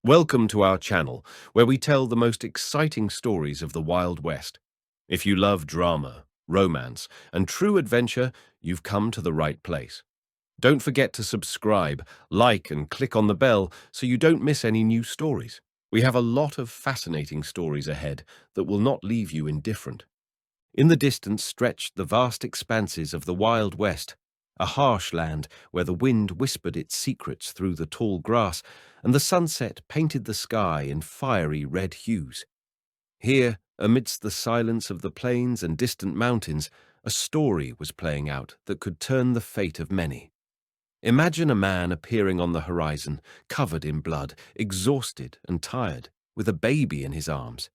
Welcome to our channel, where we tell the most exciting stories of the Wild West. If you love drama, romance, and true adventure, you've come to the right place. Don't forget to subscribe, like, and click on the bell so you don't miss any new stories. We have a lot of fascinating stories ahead that will not leave you indifferent. In the distance stretched the vast expanses of the Wild West, a harsh land where the wind whispered its secrets through the tall grass and the sunset painted the sky in fiery red hues. Here, amidst the silence of the plains and distant mountains, a story was playing out that could turn the fate of many. Imagine a man appearing on the horizon, covered in blood, exhausted and tired, with a baby in his arms.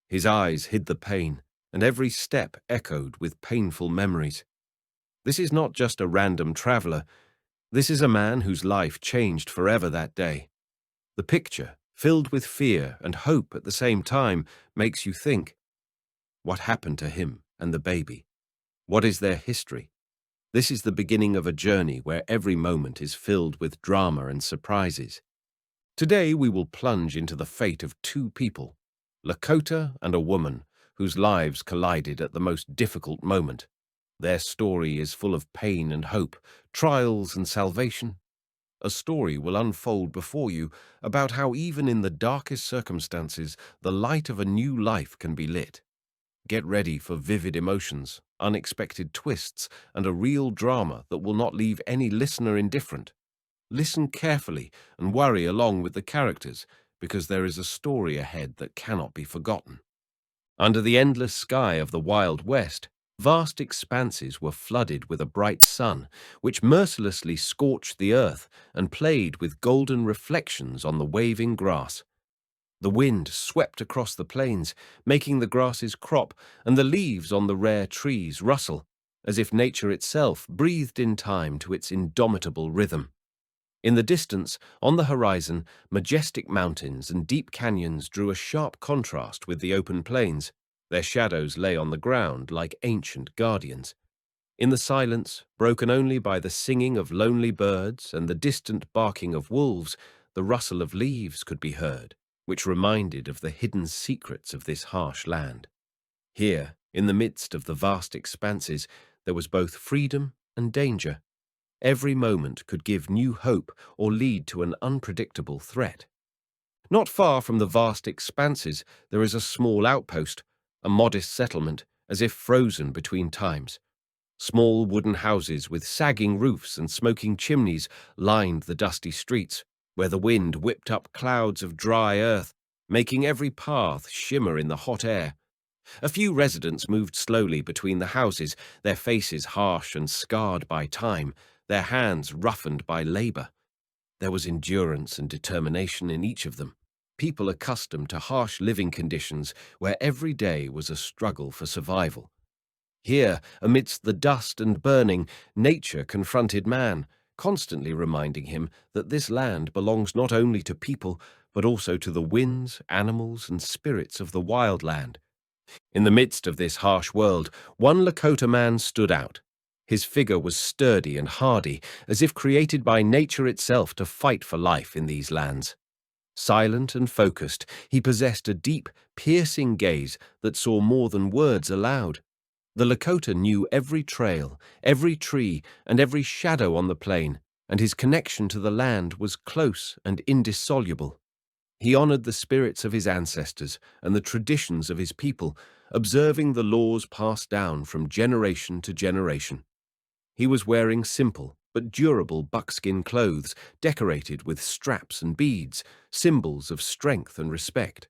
His eyes hid the pain, and every step echoed with painful memories. This is not just a random traveler. This is a man whose life changed forever that day. The picture, filled with fear and hope at the same time, makes you think, what happened to him and the baby? What is their history? This is the beginning of a journey where every moment is filled with drama and surprises. Today we will plunge into the fate of two people, Lakota and a woman, whose lives collided at the most difficult moment. Their story is full of pain and hope, trials and salvation. A story will unfold before you about how even in the darkest circumstances, the light of a new life can be lit. Get ready for vivid emotions, unexpected twists, and a real drama that will not leave any listener indifferent. Listen carefully and worry along with the characters, because there is a story ahead that cannot be forgotten. Under the endless sky of the Wild West, vast expanses were flooded with a bright sun, which mercilessly scorched the earth and played with golden reflections on the waving grass. The wind swept across the plains, making the grasses crop and the leaves on the rare trees rustle, as if nature itself breathed in time to its indomitable rhythm. In the distance, on the horizon, majestic mountains and deep canyons drew a sharp contrast with the open plains. Their shadows lay on the ground like ancient guardians. In the silence, broken only by the singing of lonely birds and the distant barking of wolves, the rustle of leaves could be heard, which reminded of the hidden secrets of this harsh land. Here, in the midst of the vast expanses, there was both freedom and danger. Every moment could give new hope or lead to an unpredictable threat. Not far from the vast expanses, there is a small outpost, a modest settlement, as if frozen between times. Small wooden houses with sagging roofs and smoking chimneys lined the dusty streets, where the wind whipped up clouds of dry earth, making every path shimmer in the hot air. A few residents moved slowly between the houses, their faces harsh and scarred by time, their hands roughened by labor. There was endurance and determination in each of them, people accustomed to harsh living conditions where every day was a struggle for survival. Here, amidst the dust and burning, nature confronted man, constantly reminding him that this land belongs not only to people, but also to the winds, animals, and spirits of the wild land. In the midst of this harsh world, one Lakota man stood out. His figure was sturdy and hardy, as if created by nature itself to fight for life in these lands. Silent and focused, he possessed a deep, piercing gaze that saw more than words aloud. The Lakota knew every trail, every tree, and every shadow on the plain, and his connection to the land was close and indissoluble. He honored the spirits of his ancestors and the traditions of his people, observing the laws passed down from generation to generation. He was wearing simple but durable buckskin clothes decorated with straps and beads, symbols of strength and respect.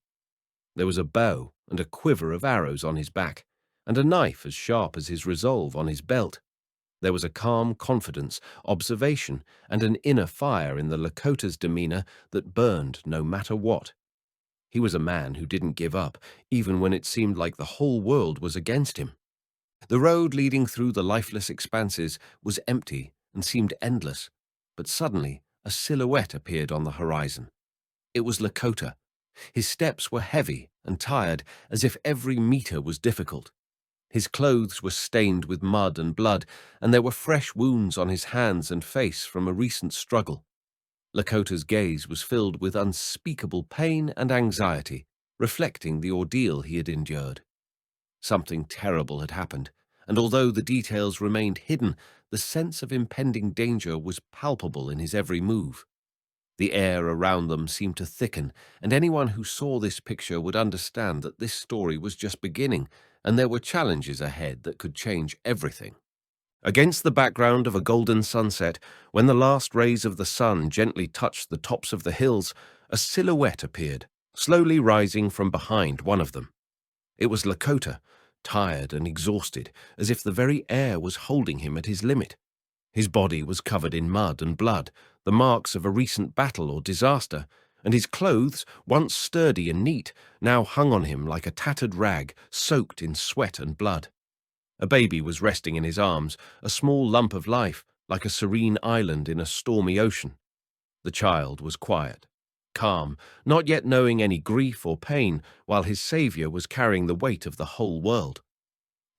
There was a bow and a quiver of arrows on his back, and a knife as sharp as his resolve on his belt. There was a calm confidence, observation, and an inner fire in the Lakota's demeanor that burned no matter what. He was a man who didn't give up, even when it seemed like the whole world was against him. The road leading through the lifeless expanses was empty and seemed endless, but suddenly a silhouette appeared on the horizon. It was Lakota. His steps were heavy and tired, as if every meter was difficult. His clothes were stained with mud and blood, and there were fresh wounds on his hands and face from a recent struggle. Lakota's gaze was filled with unspeakable pain and anxiety, reflecting the ordeal he had endured. Something terrible had happened, and although the details remained hidden, the sense of impending danger was palpable in his every move. The air around them seemed to thicken, and anyone who saw this picture would understand that this story was just beginning, and there were challenges ahead that could change everything. Against the background of a golden sunset, when the last rays of the sun gently touched the tops of the hills, a silhouette appeared, slowly rising from behind one of them. It was Lakota, tired and exhausted, as if the very air was holding him at his limit. His body was covered in mud and blood, the marks of a recent battle or disaster, and his clothes, once sturdy and neat, now hung on him like a tattered rag, soaked in sweat and blood. A baby was resting in his arms, a small lump of life, like a serene island in a stormy ocean. The child was quiet, calm, not yet knowing any grief or pain, while his savior was carrying the weight of the whole world.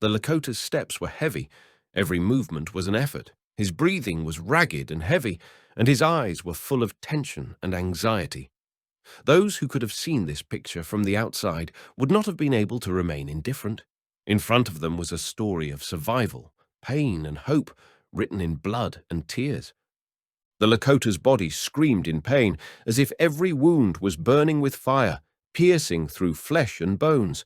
The Lakota's steps were heavy, every movement was an effort, his breathing was ragged and heavy, and his eyes were full of tension and anxiety. Those who could have seen this picture from the outside would not have been able to remain indifferent. In front of them was a story of survival, pain and hope, written in blood and tears. The Lakota's body screamed in pain, as if every wound was burning with fire, piercing through flesh and bones.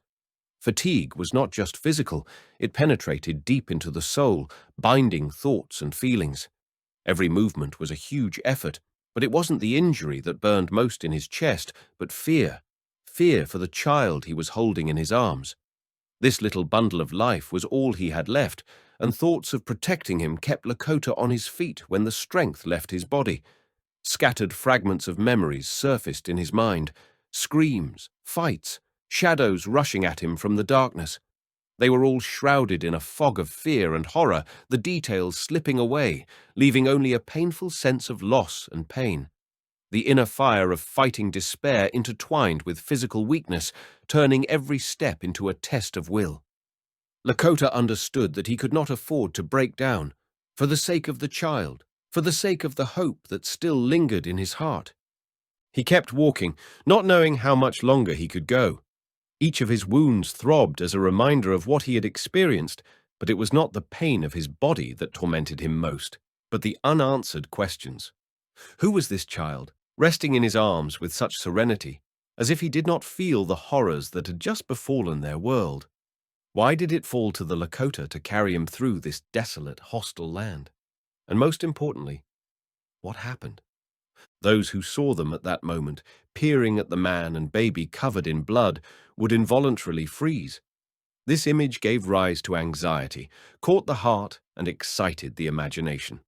Fatigue was not just physical, it penetrated deep into the soul, binding thoughts and feelings. Every movement was a huge effort, but it wasn't the injury that burned most in his chest, but fear. Fear for the child he was holding in his arms. This little bundle of life was all he had left, and thoughts of protecting him kept Lakota on his feet when the strength left his body. Scattered fragments of memories surfaced in his mind, screams, fights, shadows rushing at him from the darkness. They were all shrouded in a fog of fear and horror, the details slipping away, leaving only a painful sense of loss and pain. The inner fire of fighting despair intertwined with physical weakness, turning every step into a test of will. Lakota understood that he could not afford to break down, for the sake of the child, for the sake of the hope that still lingered in his heart. He kept walking, not knowing how much longer he could go. Each of his wounds throbbed as a reminder of what he had experienced, but it was not the pain of his body that tormented him most, but the unanswered questions. Who was this child, resting in his arms with such serenity, as if he did not feel the horrors that had just befallen their world? Why did it fall to the Lakota to carry him through this desolate, hostile land? And most importantly, what happened? Those who saw them at that moment, peering at the man and baby covered in blood, would involuntarily freeze. This image gave rise to anxiety, caught the heart, and excited the imagination.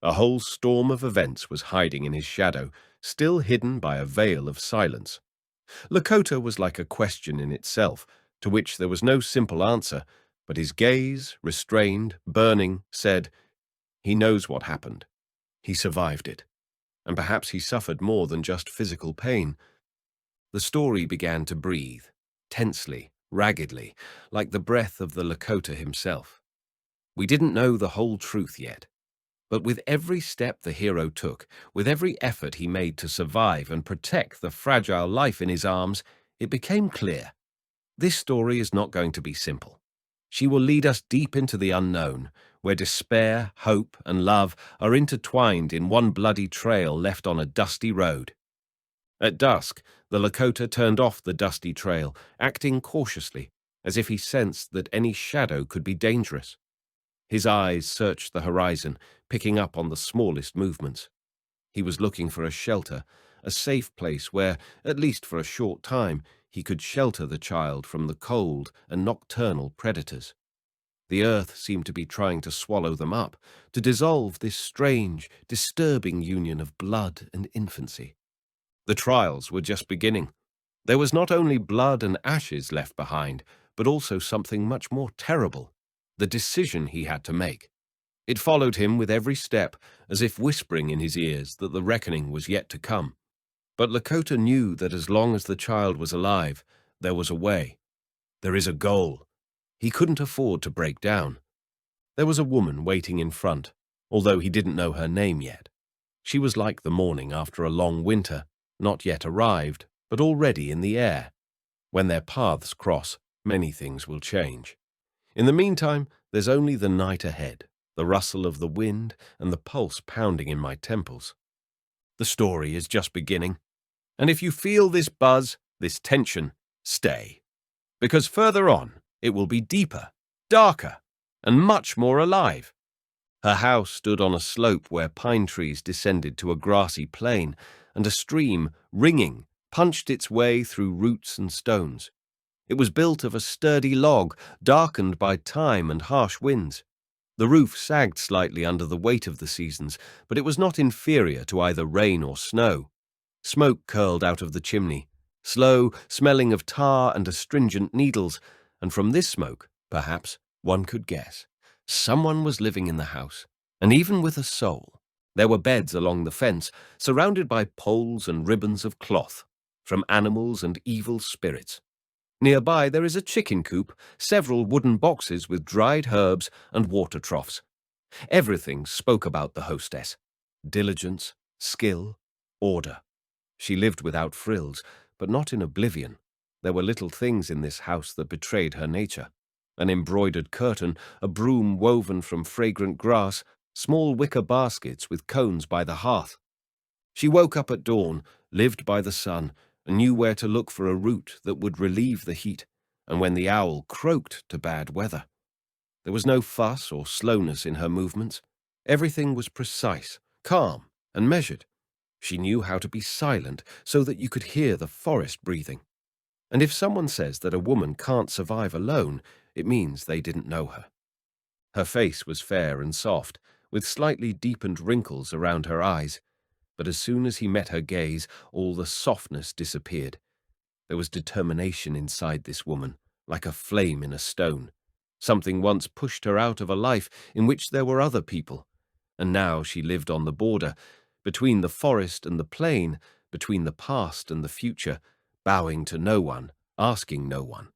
A whole storm of events was hiding in his shadow, still hidden by a veil of silence. Lakota was like a question in itself, to which there was no simple answer, but his gaze, restrained, burning, said, "He knows what happened. He survived it. And perhaps he suffered more than just physical pain." The story began to breathe, tensely, raggedly, like the breath of the Lakota himself. We didn't know the whole truth yet, but with every step the hero took, with every effort he made to survive and protect the fragile life in his arms, it became clear. This story is not going to be simple. She will lead us deep into the unknown, where despair, hope, and love are intertwined in one bloody trail left on a dusty road. At dusk, the Lakota turned off the dusty trail, acting cautiously, as if he sensed that any shadow could be dangerous. His eyes searched the horizon, picking up on the smallest movements. He was looking for a shelter, a safe place where, at least for a short time, he could shelter the child from the cold and nocturnal predators. The earth seemed to be trying to swallow them up, to dissolve this strange, disturbing union of blood and infancy. The trials were just beginning. There was not only blood and ashes left behind, but also something much more terrible, the decision he had to make. It followed him with every step, as if whispering in his ears that the reckoning was yet to come. But Lakota knew that as long as the child was alive, there was a way. There is a goal. He couldn't afford to break down. There was a woman waiting in front, although he didn't know her name yet. She was like the morning after a long winter, not yet arrived, but already in the air. When their paths cross, many things will change. In the meantime, there's only the night ahead, the rustle of the wind and the pulse pounding in my temples. The story is just beginning. And if you feel this buzz, this tension, stay. Because further on, it will be deeper, darker, and much more alive. Her house stood on a slope where pine trees descended to a grassy plain, and a stream, ringing, punched its way through roots and stones. It was built of a sturdy log, darkened by time and harsh winds. The roof sagged slightly under the weight of the seasons, but it was not inferior to either rain or snow. Smoke curled out of the chimney, slow, smelling of tar and astringent needles, and from this smoke, perhaps, one could guess, someone was living in the house, and even with a soul. There were beds along the fence, surrounded by poles and ribbons of cloth, from animals and evil spirits. Nearby there is a chicken coop, several wooden boxes with dried herbs and water troughs. Everything spoke about the hostess: diligence, skill, order. She lived without frills, but not in oblivion. There were little things in this house that betrayed her nature: an embroidered curtain, a broom woven from fragrant grass, small wicker baskets with cones by the hearth. She woke up at dawn, lived by the sun, and knew where to look for a root that would relieve the heat, and when the owl croaked to bad weather. There was no fuss or slowness in her movements. Everything was precise, calm, and measured. She knew how to be silent so that you could hear the forest breathing. And if someone says that a woman can't survive alone, it means they didn't know her. Her face was fair and soft, with slightly deepened wrinkles around her eyes. But as soon as he met her gaze, all the softness disappeared. There was determination inside this woman, like a flame in a stone. Something once pushed her out of a life in which there were other people, and now she lived on the border, between the forest and the plain, between the past and the future, bowing to no one, asking no one.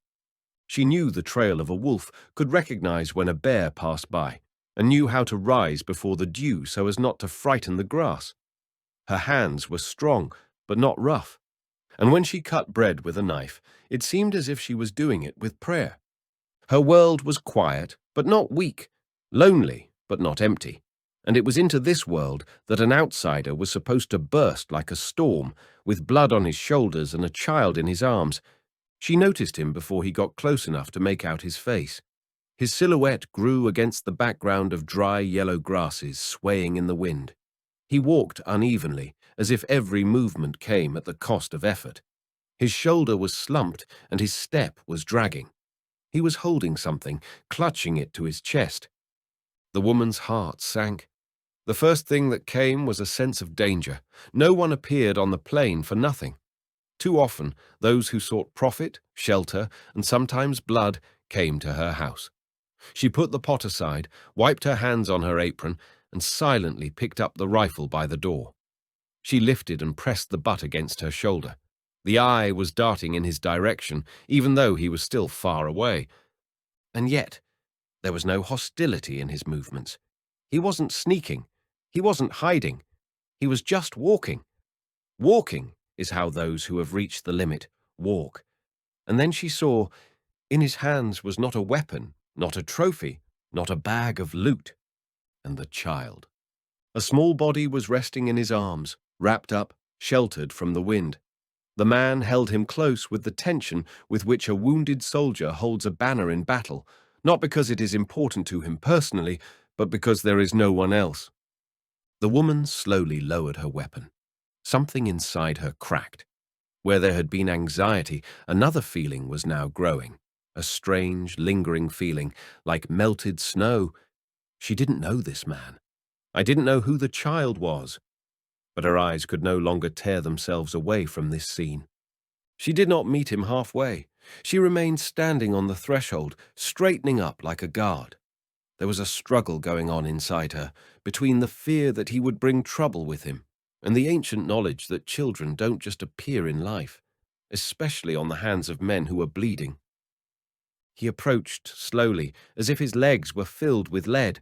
She knew the trail of a wolf, could recognize when a bear passed by, and knew how to rise before the dew so as not to frighten the grass. Her hands were strong, but not rough, and when she cut bread with a knife, it seemed as if she was doing it with prayer. Her world was quiet, but not weak, lonely, but not empty, and it was into this world that an outsider was supposed to burst like a storm, with blood on his shoulders and a child in his arms. She noticed him before he got close enough to make out his face. His silhouette grew against the background of dry yellow grasses swaying in the wind. He walked unevenly, as if every movement came at the cost of effort. His shoulder was slumped, and his step was dragging. He was holding something, clutching it to his chest. The woman's heart sank. The first thing that came was a sense of danger. No one appeared on the plain for nothing. Too often, those who sought profit, shelter, and sometimes blood came to her house. She put the pot aside, wiped her hands on her apron, and silently picked up the rifle by the door. She lifted and pressed the butt against her shoulder. The eye was darting in his direction, even though he was still far away. And yet, there was no hostility in his movements. He wasn't sneaking. He wasn't hiding. He was just walking. Walking is how those who have reached the limit walk. And then she saw, in his hands was not a weapon, not a trophy, not a bag of loot, and the child. A small body was resting in his arms, wrapped up, sheltered from the wind. The man held him close with the tension with which a wounded soldier holds a banner in battle, not because it is important to him personally, but because there is no one else. The woman slowly lowered her weapon. Something inside her cracked. Where there had been anxiety, another feeling was now growing, a strange, lingering feeling, like melted snow. She didn't know this man. I didn't know who the child was. But her eyes could no longer tear themselves away from this scene. She did not meet him halfway. She remained standing on the threshold, straightening up like a guard. There was a struggle going on inside her, between the fear that he would bring trouble with him, and the ancient knowledge that children don't just appear in life, especially on the hands of men who are bleeding. He approached slowly, as if his legs were filled with lead.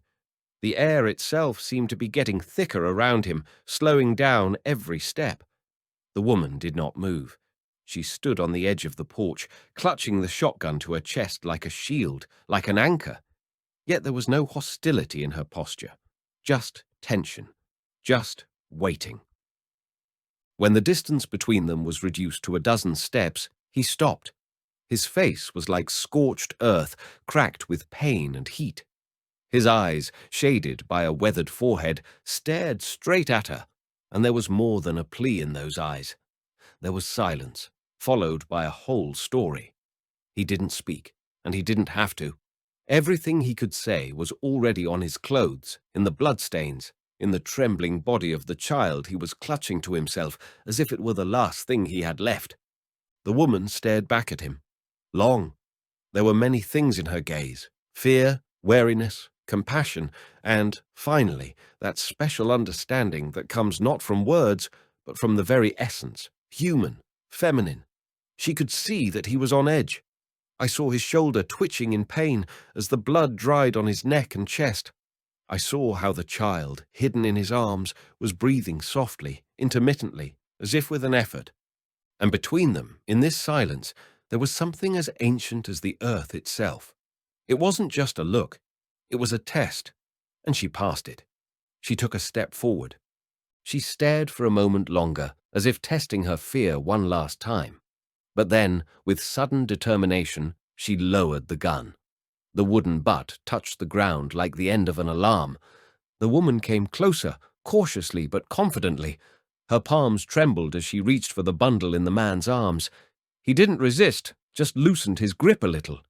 The air itself seemed to be getting thicker around him, slowing down every step. The woman did not move. She stood on the edge of the porch, clutching the shotgun to her chest like a shield, like an anchor. Yet there was no hostility in her posture, just tension, just waiting. When the distance between them was reduced to a dozen steps, he stopped. His face was like scorched earth, cracked with pain and heat. His eyes, shaded by a weathered forehead, stared straight at her, and there was more than a plea in those eyes. There was silence, followed by a whole story. He didn't speak, and he didn't have to. Everything he could say was already on his clothes, in the bloodstains, in the trembling body of the child he was clutching to himself as if it were the last thing he had left. The woman stared back at him. Long. There were many things in her gaze: fear, wariness, compassion, and, finally, that special understanding that comes not from words, but from the very essence, human, feminine. She could see that he was on edge. I saw his shoulder twitching in pain as the blood dried on his neck and chest. I saw how the child, hidden in his arms, was breathing softly, intermittently, as if with an effort. And between them, in this silence, there was something as ancient as the earth itself. It wasn't just a look. It was a test, and she passed it. She took a step forward. She stared for a moment longer, as if testing her fear one last time. But then, with sudden determination, she lowered the gun. The wooden butt touched the ground like the end of an alarm. The woman came closer, cautiously but confidently. Her palms trembled as she reached for the bundle in the man's arms. He didn't resist, just loosened his grip a little.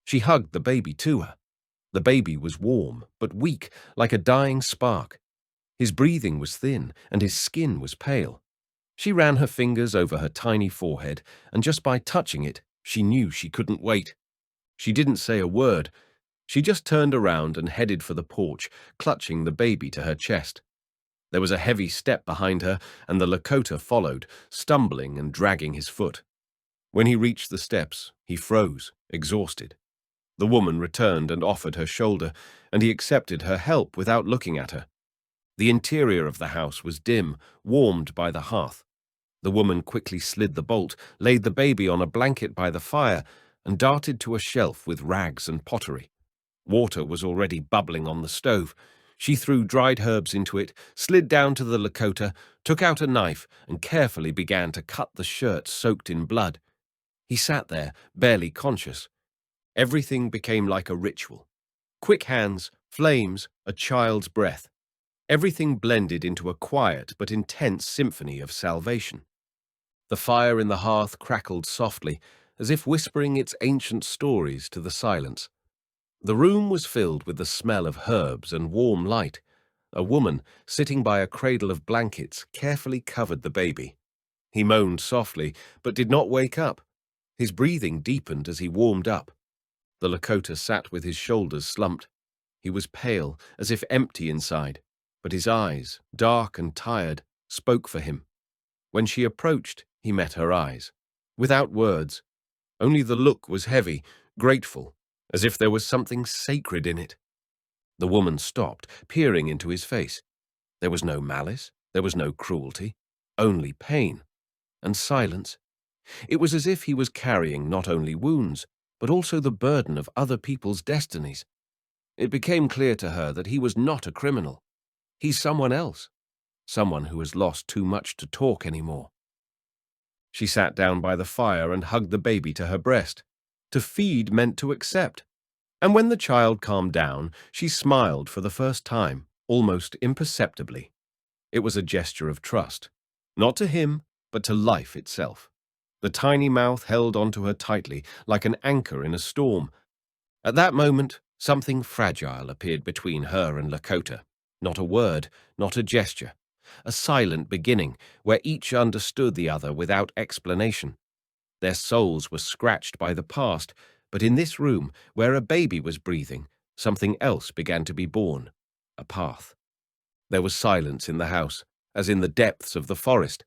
She hugged the baby to her. The baby was warm, but weak, like a dying spark. His breathing was thin, and his skin was pale. She ran her fingers over her tiny forehead, and just by touching it, she knew she couldn't wait. She didn't say a word. She just turned around and headed for the porch, clutching the baby to her chest. There was a heavy step behind her, and the Lakota followed, stumbling and dragging his foot. When he reached the steps, he froze, exhausted. The woman returned and offered her shoulder, and he accepted her help without looking at her. The interior of the house was dim, warmed by the hearth. The woman quickly slid the bolt, laid the baby on a blanket by the fire, and darted to a shelf with rags and pottery. Water was already bubbling on the stove. She threw dried herbs into it, slid down to the Lakota, took out a knife, and carefully began to cut the shirt soaked in blood. He sat there, barely conscious. Everything became like a ritual. Quick hands, flames, a child's breath. Everything blended into a quiet but intense symphony of salvation. The fire in the hearth crackled softly, as if whispering its ancient stories to the silence. The room was filled with the smell of herbs and warm light. A woman, sitting by a cradle of blankets, carefully covered the baby. He moaned softly, but did not wake up. His breathing deepened as he warmed up. The Lakota sat with his shoulders slumped. He was pale, as if empty inside, but his eyes, dark and tired, spoke for him. When she approached, he met her eyes. Without words, only the look was heavy, grateful, as if there was something sacred in it. The woman stopped, peering into his face. There was no malice, there was no cruelty, only pain and silence. It was as if he was carrying not only wounds, but also the burden of other people's destinies. It became clear to her that he was not a criminal. He's someone else, someone who has lost too much to talk anymore. She sat down by the fire and hugged the baby to her breast. To feed meant to accept. And when the child calmed down, she smiled for the first time, almost imperceptibly. It was a gesture of trust, not to him, but to life itself. The tiny mouth held onto her tightly, like an anchor in a storm. At that moment, something fragile appeared between her and Lakota. Not a word, not a gesture. A silent beginning, where each understood the other without explanation. Their souls were scratched by the past, but in this room, where a baby was breathing, something else began to be born. A path. There was silence in the house, as in the depths of the forest.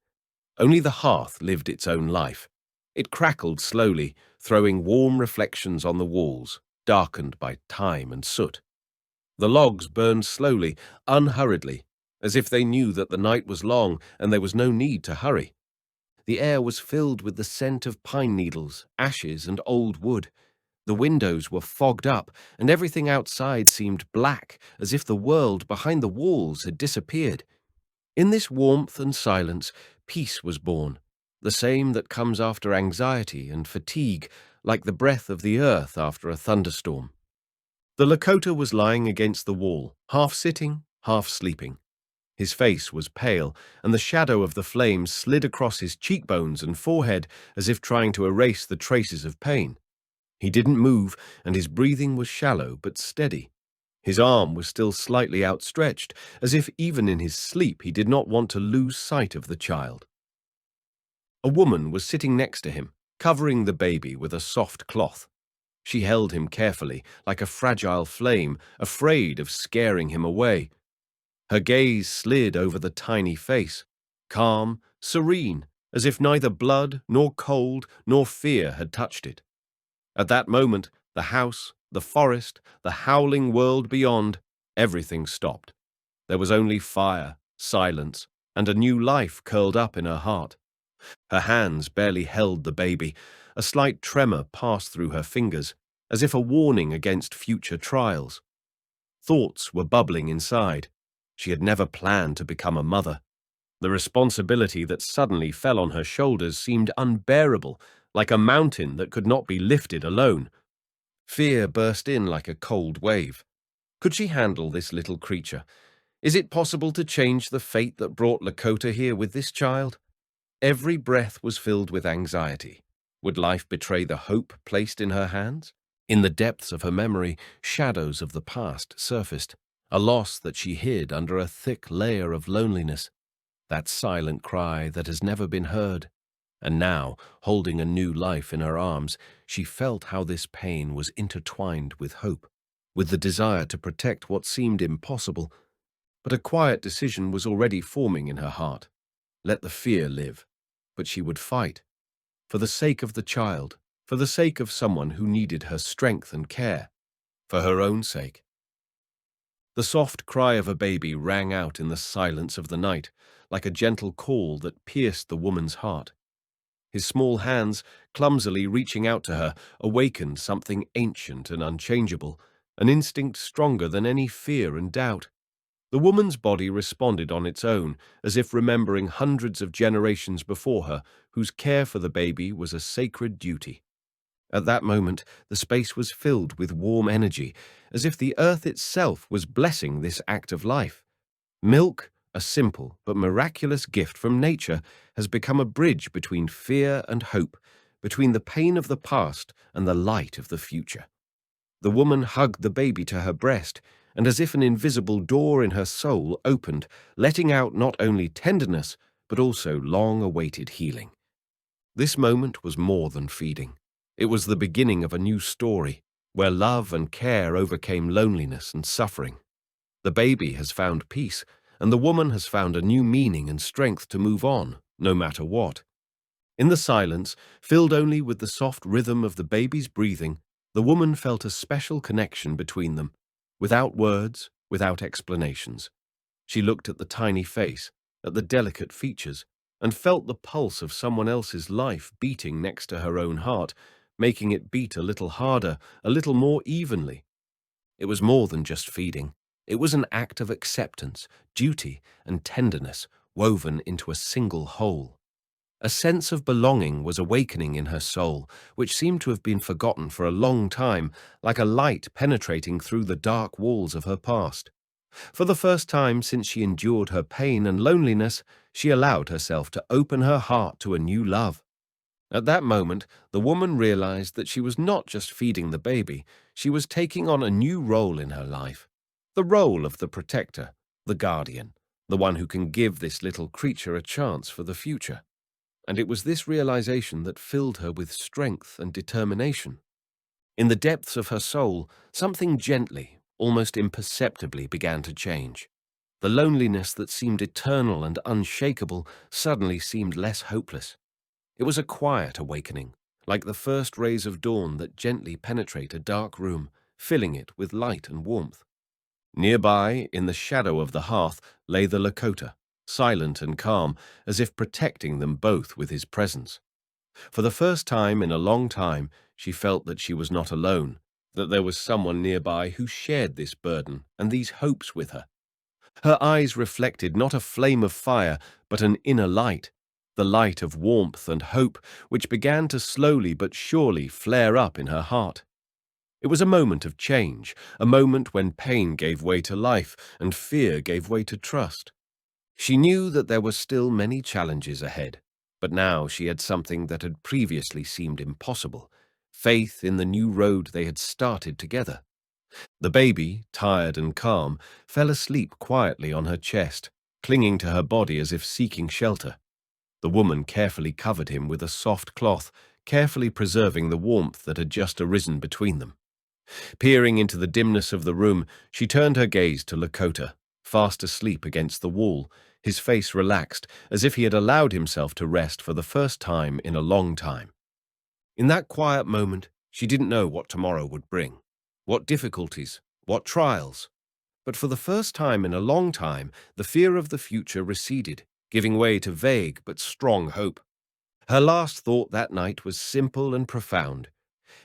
Only the hearth lived its own life. It crackled slowly, throwing warm reflections on the walls, darkened by time and soot. The logs burned slowly, unhurriedly, as if they knew that the night was long and there was no need to hurry. The air was filled with the scent of pine needles, ashes, and old wood. The windows were fogged up, and everything outside seemed black, as if the world behind the walls had disappeared. In this warmth and silence, peace was born, the same that comes after anxiety and fatigue, like the breath of the earth after a thunderstorm. The Lakota was lying against the wall, half sitting, half sleeping. His face was pale, and the shadow of the flames slid across his cheekbones and forehead as if trying to erase the traces of pain. He didn't move, and his breathing was shallow but steady. His arm was still slightly outstretched, as if even in his sleep he did not want to lose sight of the child. A woman was sitting next to him, covering the baby with a soft cloth. She held him carefully, like a fragile flame, afraid of scaring him away. Her gaze slid over the tiny face, calm, serene, as if neither blood, nor cold, nor fear had touched it. At that moment, the house, the forest, the howling world beyond, everything stopped. There was only fire, silence, and a new life curled up in her heart. Her hands barely held the baby. A slight tremor passed through her fingers, as if a warning against future trials. Thoughts were bubbling inside. She had never planned to become a mother. The responsibility that suddenly fell on her shoulders seemed unbearable, like a mountain that could not be lifted alone. Fear burst in like a cold wave. Could she handle this little creature? Is it possible to change the fate that brought Lakota here with this child? Every breath was filled with anxiety. Would life betray the hope placed in her hands? In the depths of her memory, shadows of the past surfaced, a loss that she hid under a thick layer of loneliness, that silent cry that has never been heard. And now, holding a new life in her arms, she felt how this pain was intertwined with hope, with the desire to protect what seemed impossible. But a quiet decision was already forming in her heart. Let the fear live. But she would fight. For the sake of the child, for the sake of someone who needed her strength and care, for her own sake. The soft cry of a baby rang out in the silence of the night, like a gentle call that pierced the woman's heart. His small hands, clumsily reaching out to her, awakened something ancient and unchangeable, an instinct stronger than any fear and doubt. The woman's body responded on its own, as if remembering hundreds of generations before her, whose care for the baby was a sacred duty. At that moment, the space was filled with warm energy, as if the earth itself was blessing this act of life. Milk, a simple but miraculous gift from nature, has become a bridge between fear and hope, between the pain of the past and the light of the future. The woman hugged the baby to her breast, and as if an invisible door in her soul opened, letting out not only tenderness, but also long-awaited healing. This moment was more than feeding. It was the beginning of a new story, where love and care overcame loneliness and suffering. The baby has found peace, and the woman has found a new meaning and strength to move on, no matter what. In the silence, filled only with the soft rhythm of the baby's breathing, the woman felt a special connection between them, without words, without explanations. She looked at the tiny face, at the delicate features, and felt the pulse of someone else's life beating next to her own heart, making it beat a little harder, a little more evenly. It was more than just feeding. It was an act of acceptance, duty, and tenderness woven into a single whole. A sense of belonging was awakening in her soul, which seemed to have been forgotten for a long time, like a light penetrating through the dark walls of her past. For the first time since she endured her pain and loneliness, she allowed herself to open her heart to a new love. At that moment, the woman realized that she was not just feeding the baby, she was taking on a new role in her life. The role of the protector, the guardian, the one who can give this little creature a chance for the future. And it was this realization that filled her with strength and determination. In the depths of her soul, something gently, almost imperceptibly began to change. The loneliness that seemed eternal and unshakable suddenly seemed less hopeless. It was a quiet awakening, like the first rays of dawn that gently penetrate a dark room, filling it with light and warmth. Nearby, in the shadow of the hearth, lay the Lakota, silent and calm, as if protecting them both with his presence. For the first time in a long time, she felt that she was not alone, that there was someone nearby who shared this burden and these hopes with her. Her eyes reflected not a flame of fire, but an inner light, the light of warmth and hope which began to slowly but surely flare up in her heart. It was a moment of change, a moment when pain gave way to life and fear gave way to trust. She knew that there were still many challenges ahead, but now she had something that had previously seemed impossible: faith in the new road they had started together. The baby, tired and calm, fell asleep quietly on her chest, clinging to her body as if seeking shelter. The woman carefully covered him with a soft cloth, carefully preserving the warmth that had just arisen between them. Peering into the dimness of the room, she turned her gaze to Lakota, fast asleep against the wall, his face relaxed, as if he had allowed himself to rest for the first time in a long time. In that quiet moment, she didn't know what tomorrow would bring, what difficulties, what trials. But for the first time in a long time, the fear of the future receded, giving way to vague but strong hope. Her last thought that night was simple and profound.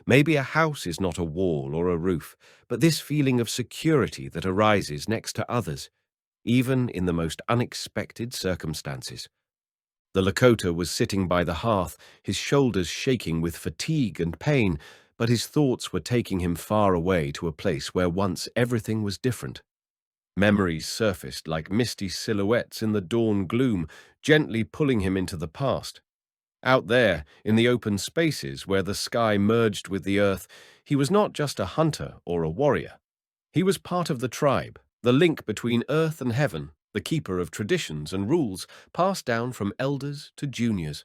Maybe a house is not a wall or a roof, but this feeling of security that arises next to others, even in the most unexpected circumstances. The Lakota was sitting by the hearth, his shoulders shaking with fatigue and pain, but his thoughts were taking him far away to a place where once everything was different. Memories surfaced like misty silhouettes in the dawn gloom, gently pulling him into the past. Out there, in the open spaces where the sky merged with the earth, he was not just a hunter or a warrior. He was part of the tribe, the link between earth and heaven, the keeper of traditions and rules passed down from elders to juniors.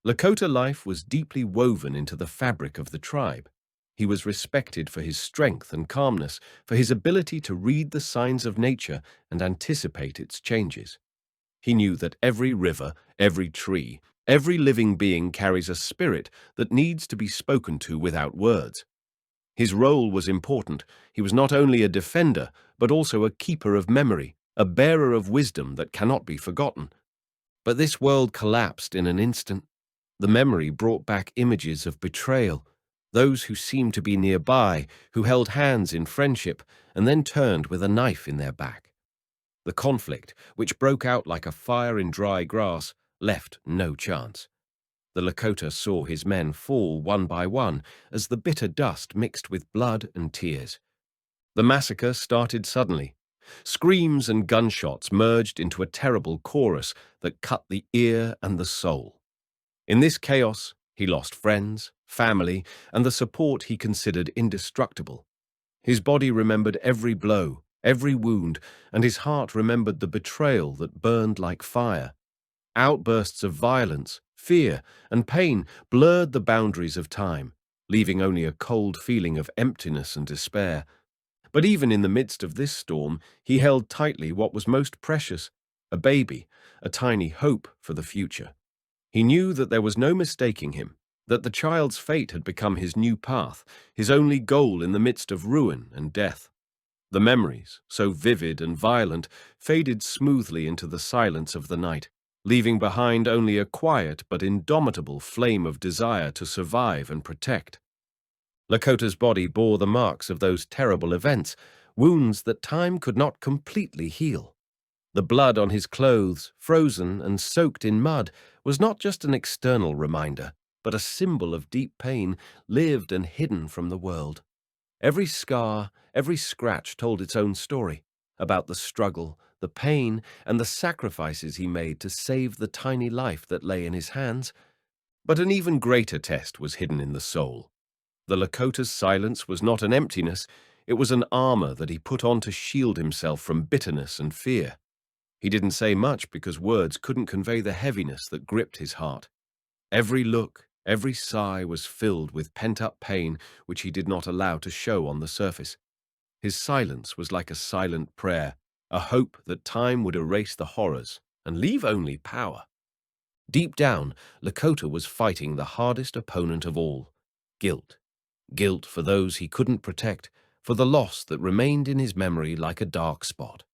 Lakota life was deeply woven into the fabric of the tribe. He was respected for his strength and calmness, for his ability to read the signs of nature and anticipate its changes. He knew that every river, every tree, every living being carries a spirit that needs to be spoken to without words. His role was important. He was not only a defender, but also a keeper of memory, a bearer of wisdom that cannot be forgotten. But this world collapsed in an instant. The memory brought back images of betrayal, those who seemed to be nearby, who held hands in friendship, and then turned with a knife in their back. The conflict, which broke out like a fire in dry grass, left no chance. The Lakota saw his men fall one by one as the bitter dust mixed with blood and tears. The massacre started suddenly. Screams and gunshots merged into a terrible chorus that cut the ear and the soul. In this chaos, he lost friends, family, and the support he considered indestructible. His body remembered every blow, every wound, and his heart remembered the betrayal that burned like fire. Outbursts of violence, fear, and pain blurred the boundaries of time, leaving only a cold feeling of emptiness and despair. But even in the midst of this storm, he held tightly what was most precious: a baby, a tiny hope for the future. He knew that there was no mistaking him, that the child's fate had become his new path, his only goal in the midst of ruin and death. The memories, so vivid and violent, faded smoothly into the silence of the night, leaving behind only a quiet but indomitable flame of desire to survive and protect. Lakota's body bore the marks of those terrible events, wounds that time could not completely heal. The blood on his clothes, frozen and soaked in mud, was not just an external reminder, but a symbol of deep pain lived and hidden from the world. Every scar, every scratch told its own story, about the struggle, the pain, and the sacrifices he made to save the tiny life that lay in his hands. But an even greater test was hidden in the soul. The Lakota's silence was not an emptiness, it was an armor that he put on to shield himself from bitterness and fear. He didn't say much because words couldn't convey the heaviness that gripped his heart. Every look, every sigh was filled with pent-up pain which he did not allow to show on the surface. His silence was like a silent prayer, a hope that time would erase the horrors and leave only power. Deep down, Lakota was fighting the hardest opponent of all: guilt. Guilt for those he couldn't protect, for the loss that remained in his memory like a dark spot.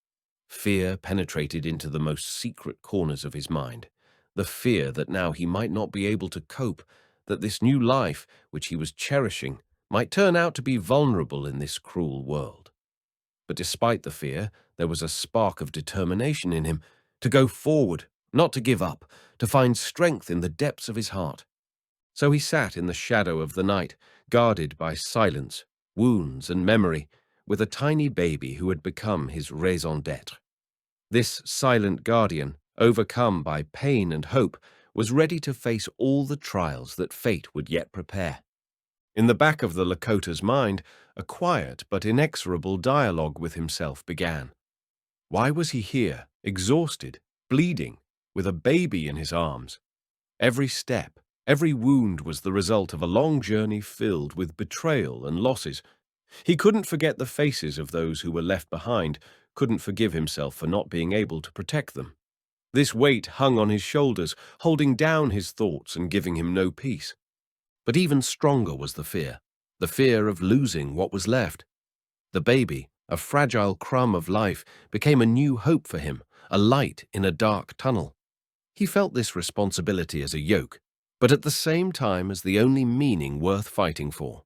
Fear penetrated into the most secret corners of his mind, the fear that now he might not be able to cope, that this new life, which he was cherishing, might turn out to be vulnerable in this cruel world. But despite the fear, there was a spark of determination in him, to go forward, not to give up, to find strength in the depths of his heart. So he sat in the shadow of the night, guarded by silence, wounds, and memory, with a tiny baby who had become his raison d'être. This silent guardian, overcome by pain and hope, was ready to face all the trials that fate would yet prepare. In the back of the Lakota's mind, a quiet but inexorable dialogue with himself began. Why was he here, exhausted, bleeding, with a baby in his arms? Every step, every wound was the result of a long journey filled with betrayal and losses. He couldn't forget the faces of those who were left behind, couldn't forgive himself for not being able to protect them. This weight hung on his shoulders, holding down his thoughts and giving him no peace. But even stronger was the fear of losing what was left. The baby, a fragile crumb of life, became a new hope for him, a light in a dark tunnel. He felt this responsibility as a yoke, but at the same time as the only meaning worth fighting for.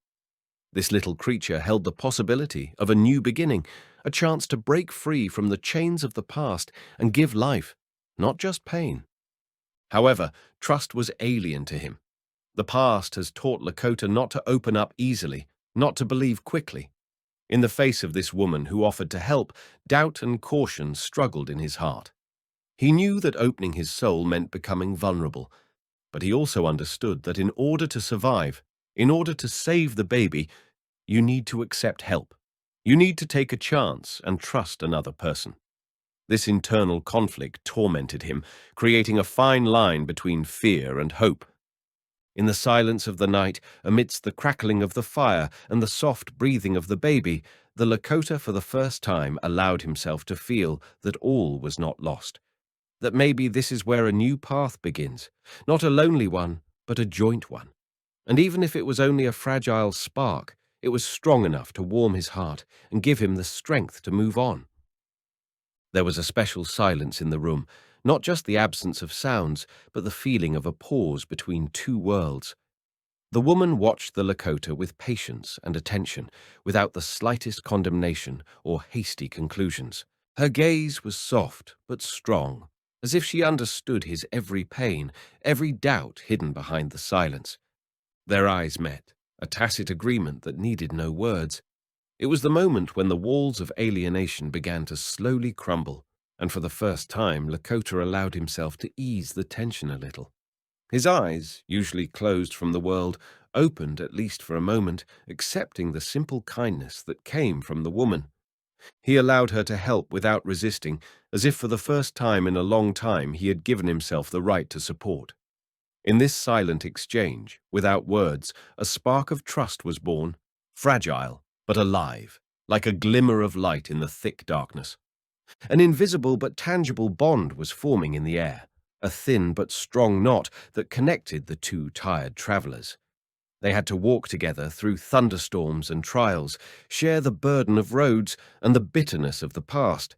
This little creature held the possibility of a new beginning, a chance to break free from the chains of the past and give life, not just pain. However, trust was alien to him. The past has taught Lakota not to open up easily, not to believe quickly. In the face of this woman who offered to help, doubt and caution struggled in his heart. He knew that opening his soul meant becoming vulnerable, but he also understood that in order to survive, in order to save the baby, you need to accept help. You need to take a chance and trust another person. This internal conflict tormented him, creating a fine line between fear and hope. In the silence of the night, amidst the crackling of the fire and the soft breathing of the baby, the Lakota for the first time allowed himself to feel that all was not lost. That maybe this is where a new path begins, not a lonely one, but a joint one. And even if it was only a fragile spark, it was strong enough to warm his heart and give him the strength to move on. There was a special silence in the room, not just the absence of sounds, but the feeling of a pause between two worlds. The woman watched the Lakota with patience and attention, without the slightest condemnation or hasty conclusions. Her gaze was soft but strong, as if she understood his every pain, every doubt hidden behind the silence. Their eyes met, a tacit agreement that needed no words. It was the moment when the walls of alienation began to slowly crumble, and for the first time Lakota allowed himself to ease the tension a little. His eyes, usually closed from the world, opened at least for a moment, accepting the simple kindness that came from the woman. He allowed her to help without resisting, as if for the first time in a long time he had given himself the right to support. In this silent exchange, without words, a spark of trust was born, fragile, but alive, like a glimmer of light in the thick darkness. An invisible but tangible bond was forming in the air, a thin but strong knot that connected the two tired travelers. They had to walk together through thunderstorms and trials, share the burden of roads and the bitterness of the past.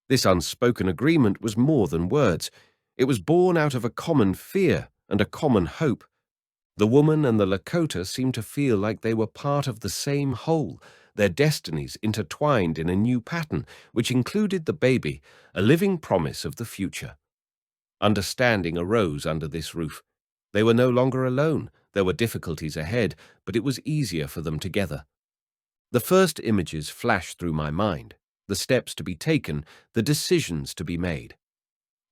This unspoken agreement was more than words. It was born out of a common fear and a common hope. The woman and the Lakota seemed to feel like they were part of the same whole, their destinies intertwined in a new pattern, which included the baby, a living promise of the future. Understanding arose under this roof. They were no longer alone. There were difficulties ahead, but it was easier for them together. The first images flashed through my mind, the steps to be taken, the decisions to be made.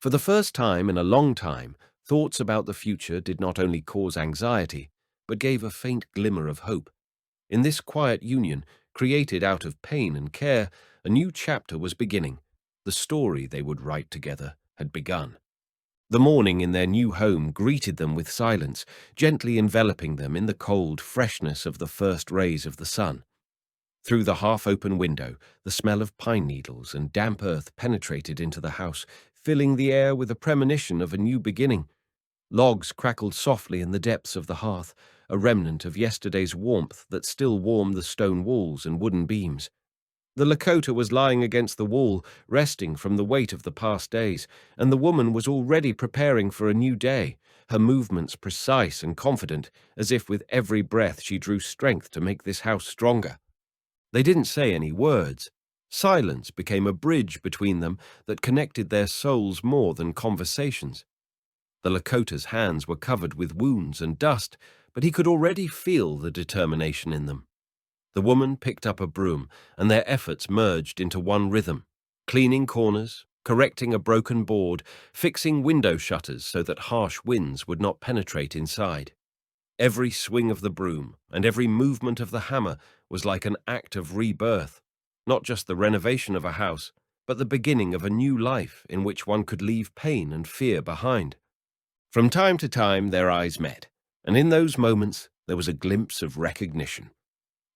For the first time in a long time, thoughts about the future did not only cause anxiety, but gave a faint glimmer of hope. In this quiet union, created out of pain and care, a new chapter was beginning. The story they would write together had begun. The morning in their new home greeted them with silence, gently enveloping them in the cold freshness of the first rays of the sun. Through the half-open window, the smell of pine needles and damp earth penetrated into the house, filling the air with a premonition of a new beginning. Logs crackled softly in the depths of the hearth, a remnant of yesterday's warmth that still warmed the stone walls and wooden beams. The Lakota was lying against the wall, resting from the weight of the past days, and the woman was already preparing for a new day, her movements precise and confident, as if with every breath she drew strength to make this house stronger. They didn't say any words. Silence became a bridge between them that connected their souls more than conversations. The Lakota's hands were covered with wounds and dust, but he could already feel the determination in them. The woman picked up a broom, and their efforts merged into one rhythm, cleaning corners, correcting a broken board, fixing window shutters so that harsh winds would not penetrate inside. Every swing of the broom and every movement of the hammer was like an act of rebirth, not just the renovation of a house, but the beginning of a new life in which one could leave pain and fear behind. From time to time their eyes met, and in those moments there was a glimpse of recognition.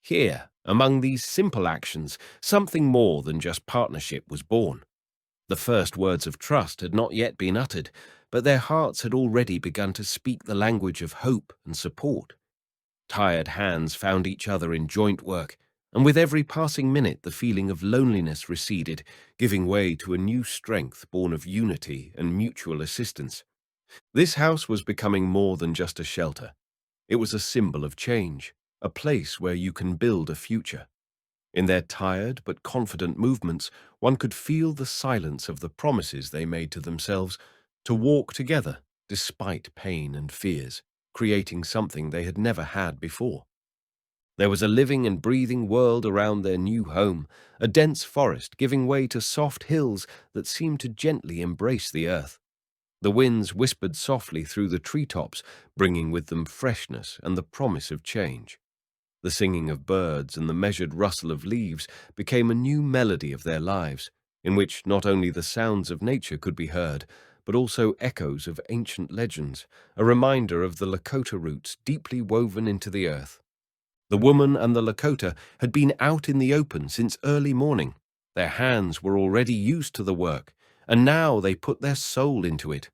Here, among these simple actions, something more than just partnership was born. The first words of trust had not yet been uttered, but their hearts had already begun to speak the language of hope and support. Tired hands found each other in joint work, and with every passing minute the feeling of loneliness receded, giving way to a new strength born of unity and mutual assistance. This house was becoming more than just a shelter. It was a symbol of change, a place where you can build a future. In their tired but confident movements, one could feel the silence of the promises they made to themselves to walk together despite pain and fears, creating something they had never had before. There was a living and breathing world around their new home, a dense forest giving way to soft hills that seemed to gently embrace the earth. The winds whispered softly through the treetops, bringing with them freshness and the promise of change. The singing of birds and the measured rustle of leaves became a new melody of their lives, in which not only the sounds of nature could be heard, but also echoes of ancient legends, a reminder of the Lakota roots deeply woven into the earth. The woman and the Lakota had been out in the open since early morning. Their hands were already used to the work, and now they put their soul into it.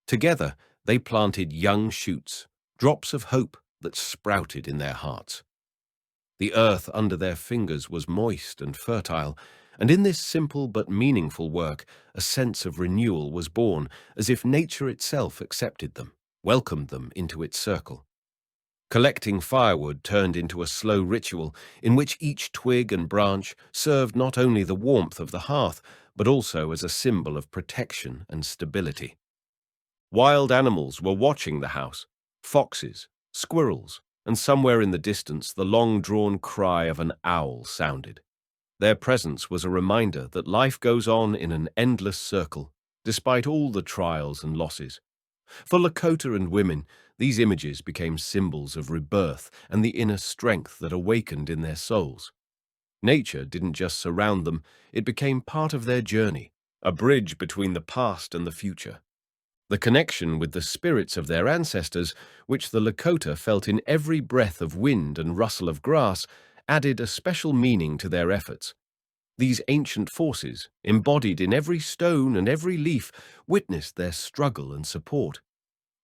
Together, they planted young shoots, drops of hope that sprouted in their hearts. The earth under their fingers was moist and fertile, and in this simple but meaningful work, a sense of renewal was born, as if nature itself accepted them, welcomed them into its circle. Collecting firewood turned into a slow ritual in which each twig and branch served not only the warmth of the hearth, but also as a symbol of protection and stability. Wild animals were watching the house, foxes, squirrels, and somewhere in the distance the long-drawn cry of an owl sounded. Their presence was a reminder that life goes on in an endless circle, despite all the trials and losses. For Lakota and women, these images became symbols of rebirth and the inner strength that awakened in their souls. Nature didn't just surround them, it became part of their journey, a bridge between the past and the future. The connection with the spirits of their ancestors, which the Lakota felt in every breath of wind and rustle of grass, added a special meaning to their efforts. These ancient forces, embodied in every stone and every leaf, witnessed their struggle and support.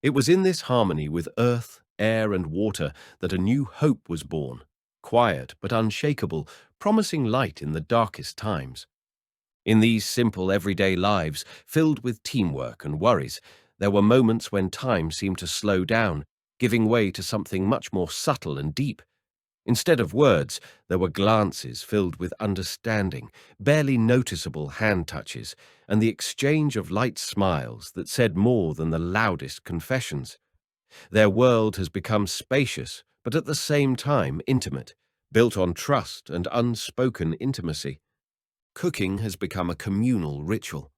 It was in this harmony with earth, air, and water that a new hope was born, quiet but unshakable, promising light in the darkest times. In these simple everyday lives, filled with teamwork and worries, there were moments when time seemed to slow down, giving way to something much more subtle and deep. Instead of words, there were glances filled with understanding, barely noticeable hand touches, and the exchange of light smiles that said more than the loudest confessions. Their world has become spacious, but at the same time intimate, built on trust and unspoken intimacy. Cooking has become a communal ritual.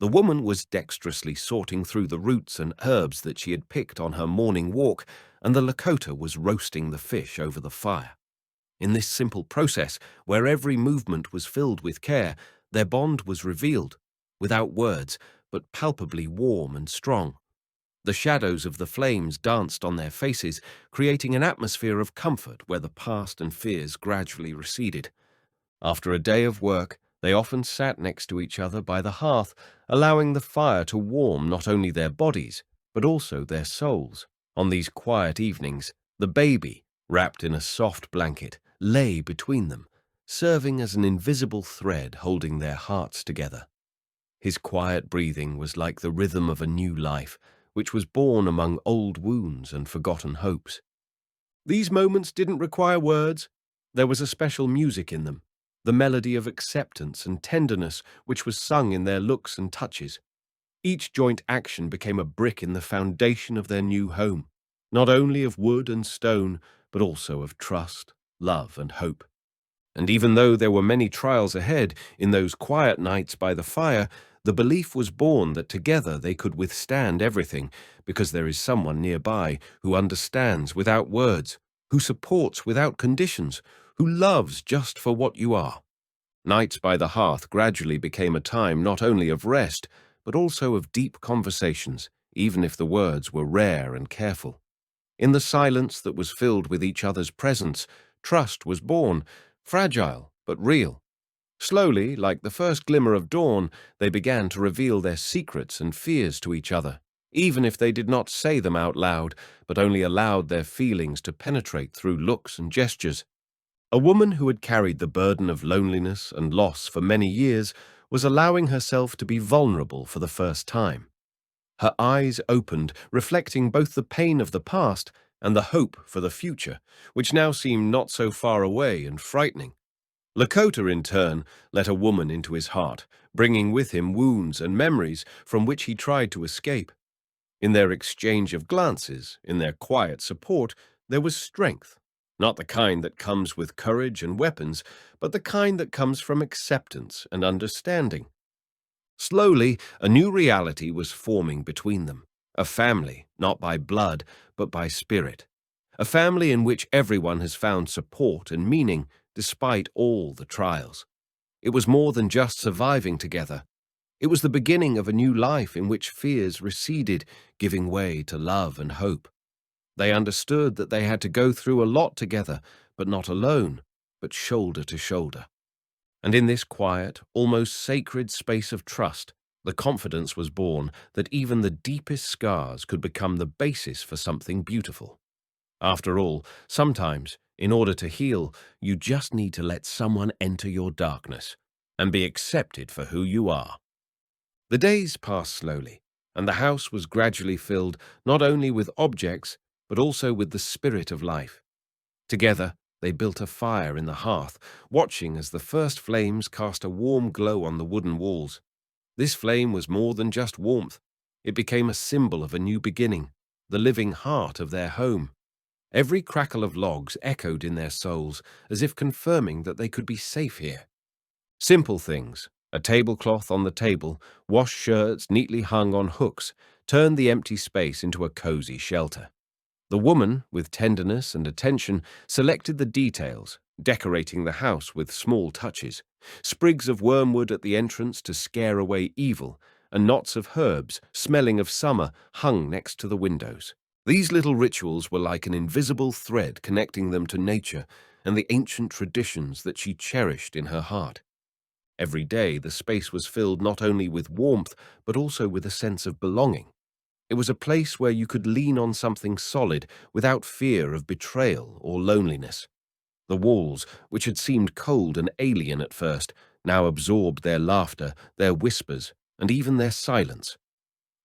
The woman was dexterously sorting through the roots and herbs that she had picked on her morning walk, and the Lakota was roasting the fish over the fire. In this simple process, where every movement was filled with care, their bond was revealed, without words, but palpably warm and strong. The shadows of the flames danced on their faces, creating an atmosphere of comfort where the past and fears gradually receded. After a day of work, they often sat next to each other by the hearth, allowing the fire to warm not only their bodies, but also their souls. On these quiet evenings, the baby, wrapped in a soft blanket, lay between them, serving as an invisible thread holding their hearts together. His quiet breathing was like the rhythm of a new life, which was born among old wounds and forgotten hopes. These moments didn't require words. There was a special music in them, the melody of acceptance and tenderness which was sung in their looks and touches. Each joint action became a brick in the foundation of their new home, not only of wood and stone, but also of trust, love, and hope. And even though there were many trials ahead, in those quiet nights by the fire, the belief was born that together they could withstand everything, because there is someone nearby who understands without words, who supports without conditions, who loves just for what you are. Nights by the hearth gradually became a time not only of rest, but also of deep conversations, even if the words were rare and careful. In the silence that was filled with each other's presence, trust was born, fragile but real. Slowly, like the first glimmer of dawn, they began to reveal their secrets and fears to each other, even if they did not say them out loud, but only allowed their feelings to penetrate through looks and gestures. A woman who had carried the burden of loneliness and loss for many years was allowing herself to be vulnerable for the first time. Her eyes opened, reflecting both the pain of the past and the hope for the future, which now seemed not so far away and frightening. Lakota, in turn, let a woman into his heart, bringing with him wounds and memories from which he tried to escape. In their exchange of glances, in their quiet support, there was strength, not the kind that comes with courage and weapons, but the kind that comes from acceptance and understanding. Slowly, a new reality was forming between them, a family, not by blood, but by spirit, a family in which everyone has found support and meaning despite all the trials. It was more than just surviving together. It was the beginning of a new life in which fears receded, giving way to love and hope. They understood that they had to go through a lot together, but not alone, but shoulder to shoulder. And in this quiet, almost sacred space of trust, the confidence was born that even the deepest scars could become the basis for something beautiful. After all, sometimes, in order to heal, you just need to let someone enter your darkness and be accepted for who you are. The days passed slowly, and the house was gradually filled not only with objects, but also with the spirit of life. Together, they built a fire in the hearth, watching as the first flames cast a warm glow on the wooden walls. This flame was more than just warmth. It became a symbol of a new beginning, the living heart of their home. Every crackle of logs echoed in their souls, as if confirming that they could be safe here. Simple things, a tablecloth on the table, washed shirts neatly hung on hooks, turned the empty space into a cozy shelter. The woman, with tenderness and attention, selected the details, decorating the house with small touches, sprigs of wormwood at the entrance to scare away evil, and knots of herbs, smelling of summer, hung next to the windows. These little rituals were like an invisible thread connecting them to nature and the ancient traditions that she cherished in her heart. Every day the space was filled not only with warmth, but also with a sense of belonging. It was a place where you could lean on something solid without fear of betrayal or loneliness. The walls, which had seemed cold and alien at first, now absorbed their laughter, their whispers, and even their silence.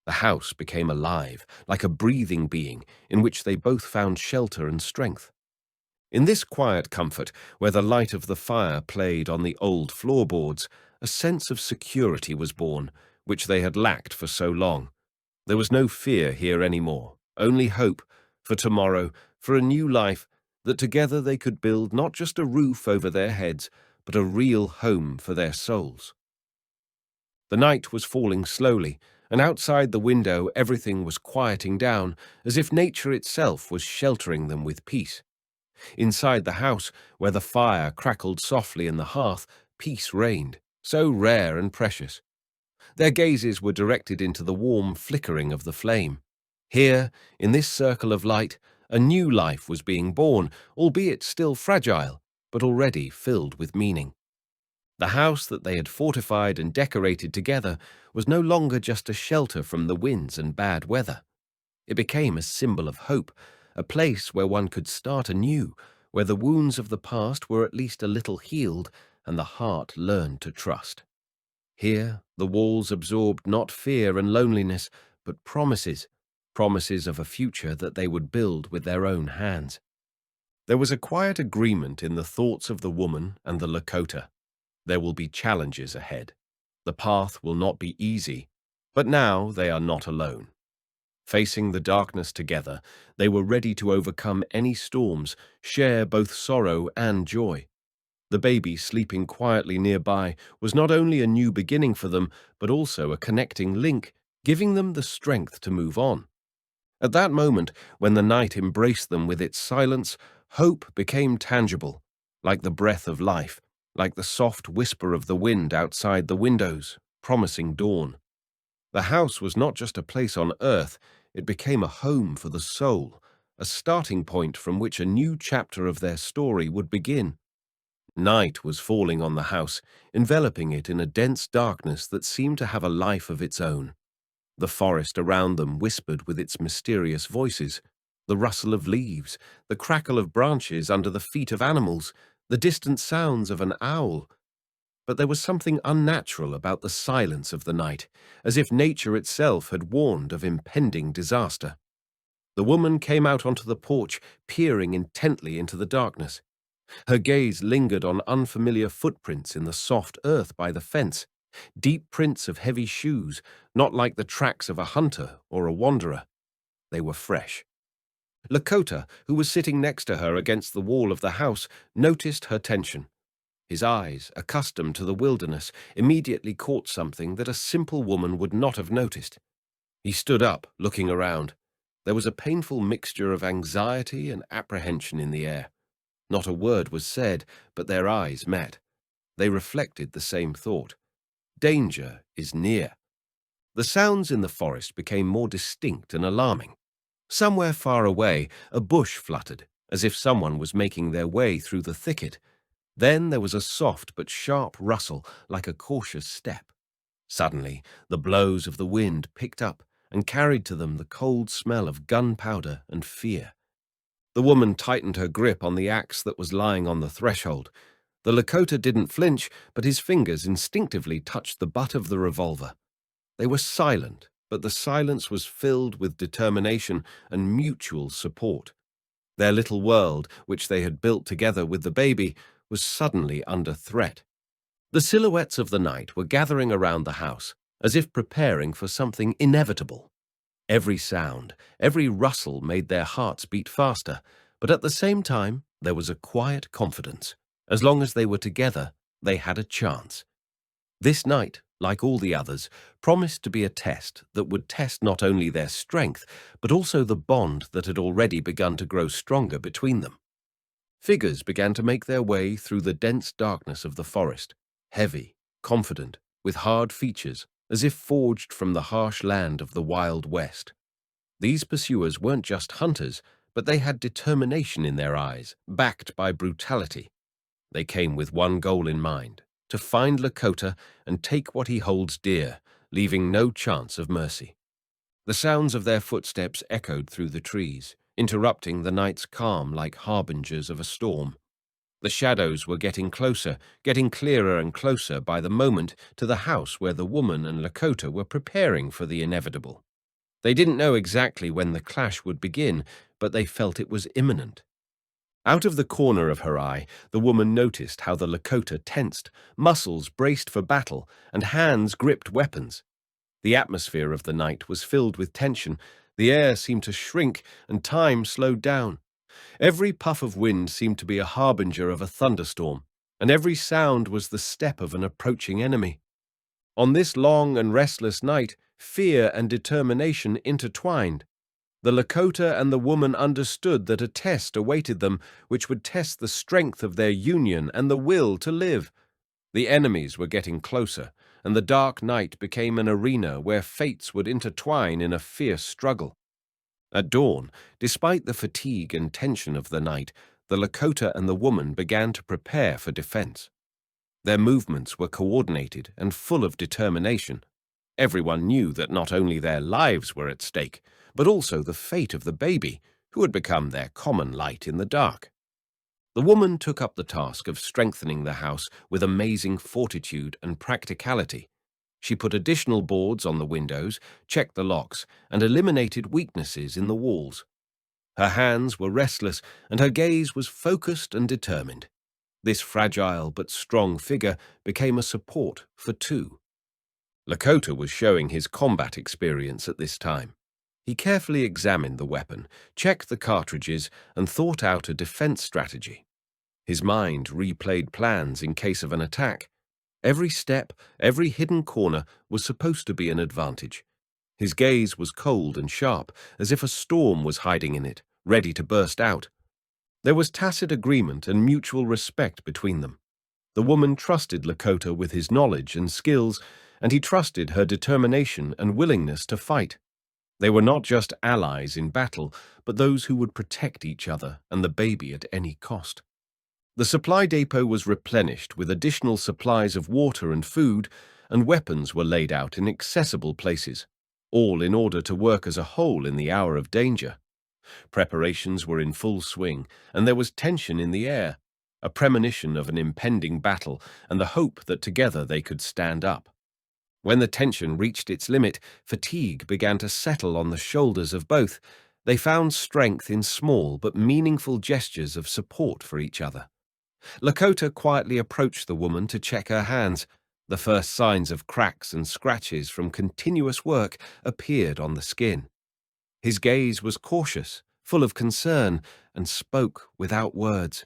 The house became alive, like a breathing being in which they both found shelter and strength. In this quiet comfort, where the light of the fire played on the old floorboards, a sense of security was born, which they had lacked for so long. There was no fear here anymore, only hope for tomorrow, for a new life, that together they could build not just a roof over their heads, but a real home for their souls. The night was falling slowly, and outside the window everything was quieting down, as if nature itself was sheltering them with peace. Inside the house, where the fire crackled softly in the hearth, peace reigned, so rare and precious. Their gazes were directed into the warm flickering of the flame. Here, in this circle of light, a new life was being born, albeit still fragile, but already filled with meaning. The house that they had fortified and decorated together was no longer just a shelter from the winds and bad weather. It became a symbol of hope, a place where one could start anew, where the wounds of the past were at least a little healed and the heart learned to trust. Here, the walls absorbed not fear and loneliness, but promises, promises of a future that they would build with their own hands. There was a quiet agreement in the thoughts of the woman and the Lakota. There will be challenges ahead. The path will not be easy, but now they are not alone. Facing the darkness together, they were ready to overcome any storms, share both sorrow and joy. The baby sleeping quietly nearby was not only a new beginning for them, but also a connecting link, giving them the strength to move on. At that moment, when the night embraced them with its silence, hope became tangible, like the breath of life, like the soft whisper of the wind outside the windows, promising dawn. The house was not just a place on earth, it became a home for the soul, a starting point from which a new chapter of their story would begin. Night was falling on the house, enveloping it in a dense darkness that seemed to have a life of its own. The forest around them whispered with its mysterious voices, the rustle of leaves, the crackle of branches under the feet of animals, the distant sounds of an owl. But there was something unnatural about the silence of the night, as if nature itself had warned of impending disaster. The woman came out onto the porch, peering intently into the darkness. Her gaze lingered on unfamiliar footprints in the soft earth by the fence, deep prints of heavy shoes, not like the tracks of a hunter or a wanderer. They were fresh. Lakota, who was sitting next to her against the wall of the house, noticed her tension. His eyes, accustomed to the wilderness, immediately caught something that a simple woman would not have noticed. He stood up, looking around. There was a painful mixture of anxiety and apprehension in the air. Not a word was said, but their eyes met. They reflected the same thought. Danger is near. The sounds in the forest became more distinct and alarming. Somewhere far away, a bush fluttered, as if someone was making their way through the thicket. Then there was a soft but sharp rustle, like a cautious step. Suddenly, the blows of the wind picked up and carried to them the cold smell of gunpowder and fear. The woman tightened her grip on the axe that was lying on the threshold. The Lakota didn't flinch, but his fingers instinctively touched the butt of the revolver. They were silent, but the silence was filled with determination and mutual support. Their little world, which they had built together with the baby, was suddenly under threat. The silhouettes of the night were gathering around the house, as if preparing for something inevitable. Every sound, every rustle made their hearts beat faster, but at the same time there was a quiet confidence. As long as they were together, they had a chance. This night, like all the others, promised to be a test that would test not only their strength, but also the bond that had already begun to grow stronger between them. Figures began to make their way through the dense darkness of the forest, heavy, confident, with hard features, as if forged from the harsh land of the Wild West. These pursuers weren't just hunters, but they had determination in their eyes, backed by brutality. They came with one goal in mind, to find Lakota and take what he holds dear, leaving no chance of mercy. The sounds of their footsteps echoed through the trees, interrupting the night's calm like harbingers of a storm. The shadows were getting closer, getting clearer and closer by the moment to the house where the woman and Lakota were preparing for the inevitable. They didn't know exactly when the clash would begin, but they felt it was imminent. Out of the corner of her eye, the woman noticed how the Lakota tensed, muscles braced for battle, and hands gripped weapons. The atmosphere of the night was filled with tension. The air seemed to shrink, and time slowed down. Every puff of wind seemed to be a harbinger of a thunderstorm, and every sound was the step of an approaching enemy. On this long and restless night, fear and determination intertwined. The Lakota and the woman understood that a test awaited them which would test the strength of their union and the will to live. The enemies were getting closer, and the dark night became an arena where fates would intertwine in a fierce struggle. At dawn, despite the fatigue and tension of the night, the Lakota and the woman began to prepare for defense. Their movements were coordinated and full of determination. Everyone knew that not only their lives were at stake, but also the fate of the baby, who had become their common light in the dark. The woman took up the task of strengthening the house with amazing fortitude and practicality. She put additional boards on the windows, checked the locks, and eliminated weaknesses in the walls. Her hands were restless, and her gaze was focused and determined. This fragile but strong figure became a support for two. Lakota was showing his combat experience at this time. He carefully examined the weapon, checked the cartridges, and thought out a defense strategy. His mind replayed plans in case of an attack. Every step, every hidden corner was supposed to be an advantage. His gaze was cold and sharp, as if a storm was hiding in it, ready to burst out. There was tacit agreement and mutual respect between them. The woman trusted Lakota with his knowledge and skills, and he trusted her determination and willingness to fight. They were not just allies in battle, but those who would protect each other and the baby at any cost. The supply depot was replenished with additional supplies of water and food, and weapons were laid out in accessible places, all in order to work as a whole in the hour of danger. Preparations were in full swing, and there was tension in the air, a premonition of an impending battle and the hope that together they could stand up. When the tension reached its limit, fatigue began to settle on the shoulders of both. They found strength in small but meaningful gestures of support for each other. Lakota quietly approached the woman to check her hands. The first signs of cracks and scratches from continuous work appeared on the skin. His gaze was cautious, full of concern, and spoke without words.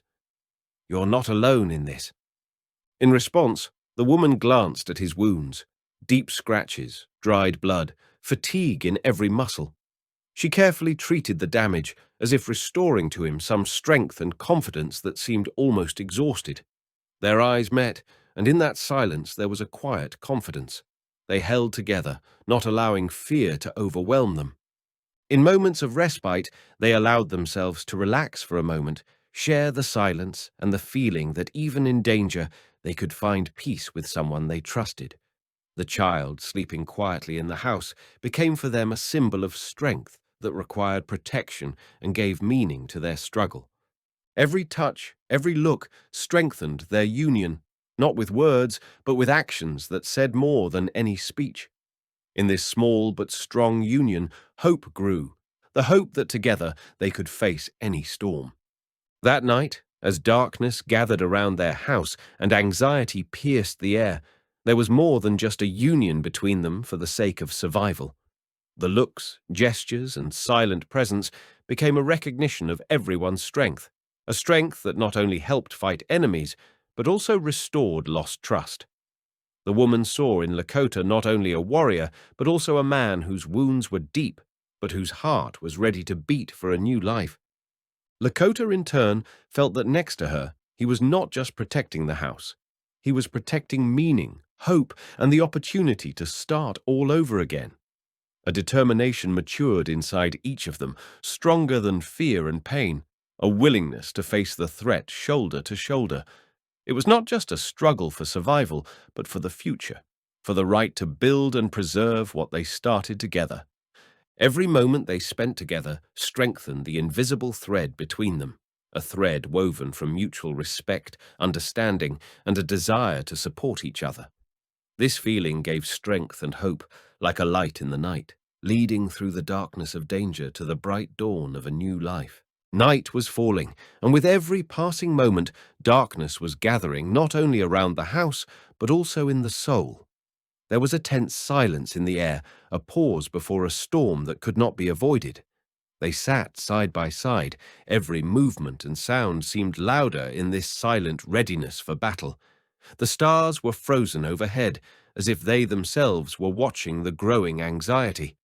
"You're not alone in this." In response, the woman glanced at his wounds. Deep scratches, dried blood, fatigue in every muscle. She carefully treated the damage, as if restoring to him some strength and confidence that seemed almost exhausted. Their eyes met, and in that silence there was a quiet confidence. They held together, not allowing fear to overwhelm them. In moments of respite, they allowed themselves to relax for a moment, share the silence and the feeling that even in danger, they could find peace with someone they trusted. The child, sleeping quietly in the house, became for them a symbol of strength that required protection and gave meaning to their struggle. Every touch, every look strengthened their union, not with words, but with actions that said more than any speech. In this small but strong union, hope grew, the hope that together they could face any storm. That night, as darkness gathered around their house and anxiety pierced the air, there was more than just a union between them for the sake of survival. The looks, gestures, and silent presence became a recognition of everyone's strength, a strength that not only helped fight enemies, but also restored lost trust. The woman saw in Lakota not only a warrior, but also a man whose wounds were deep, but whose heart was ready to beat for a new life. Lakota, in turn, felt that next to her, he was not just protecting the house. He was protecting meaning, hope, and the opportunity to start all over again. A determination matured inside each of them, stronger than fear and pain, a willingness to face the threat shoulder to shoulder. It was not just a struggle for survival, but for the future, for the right to build and preserve what they started together. Every moment they spent together strengthened the invisible thread between them, a thread woven from mutual respect, understanding, and a desire to support each other. This feeling gave strength and hope, like a light in the night, leading through the darkness of danger to the bright dawn of a new life. Night was falling, and with every passing moment, darkness was gathering not only around the house, but also in the soul. There was a tense silence in the air, a pause before a storm that could not be avoided. They sat side by side. Every movement and sound seemed louder in this silent readiness for battle. The stars were frozen overhead, as if they themselves were watching the growing anxiety.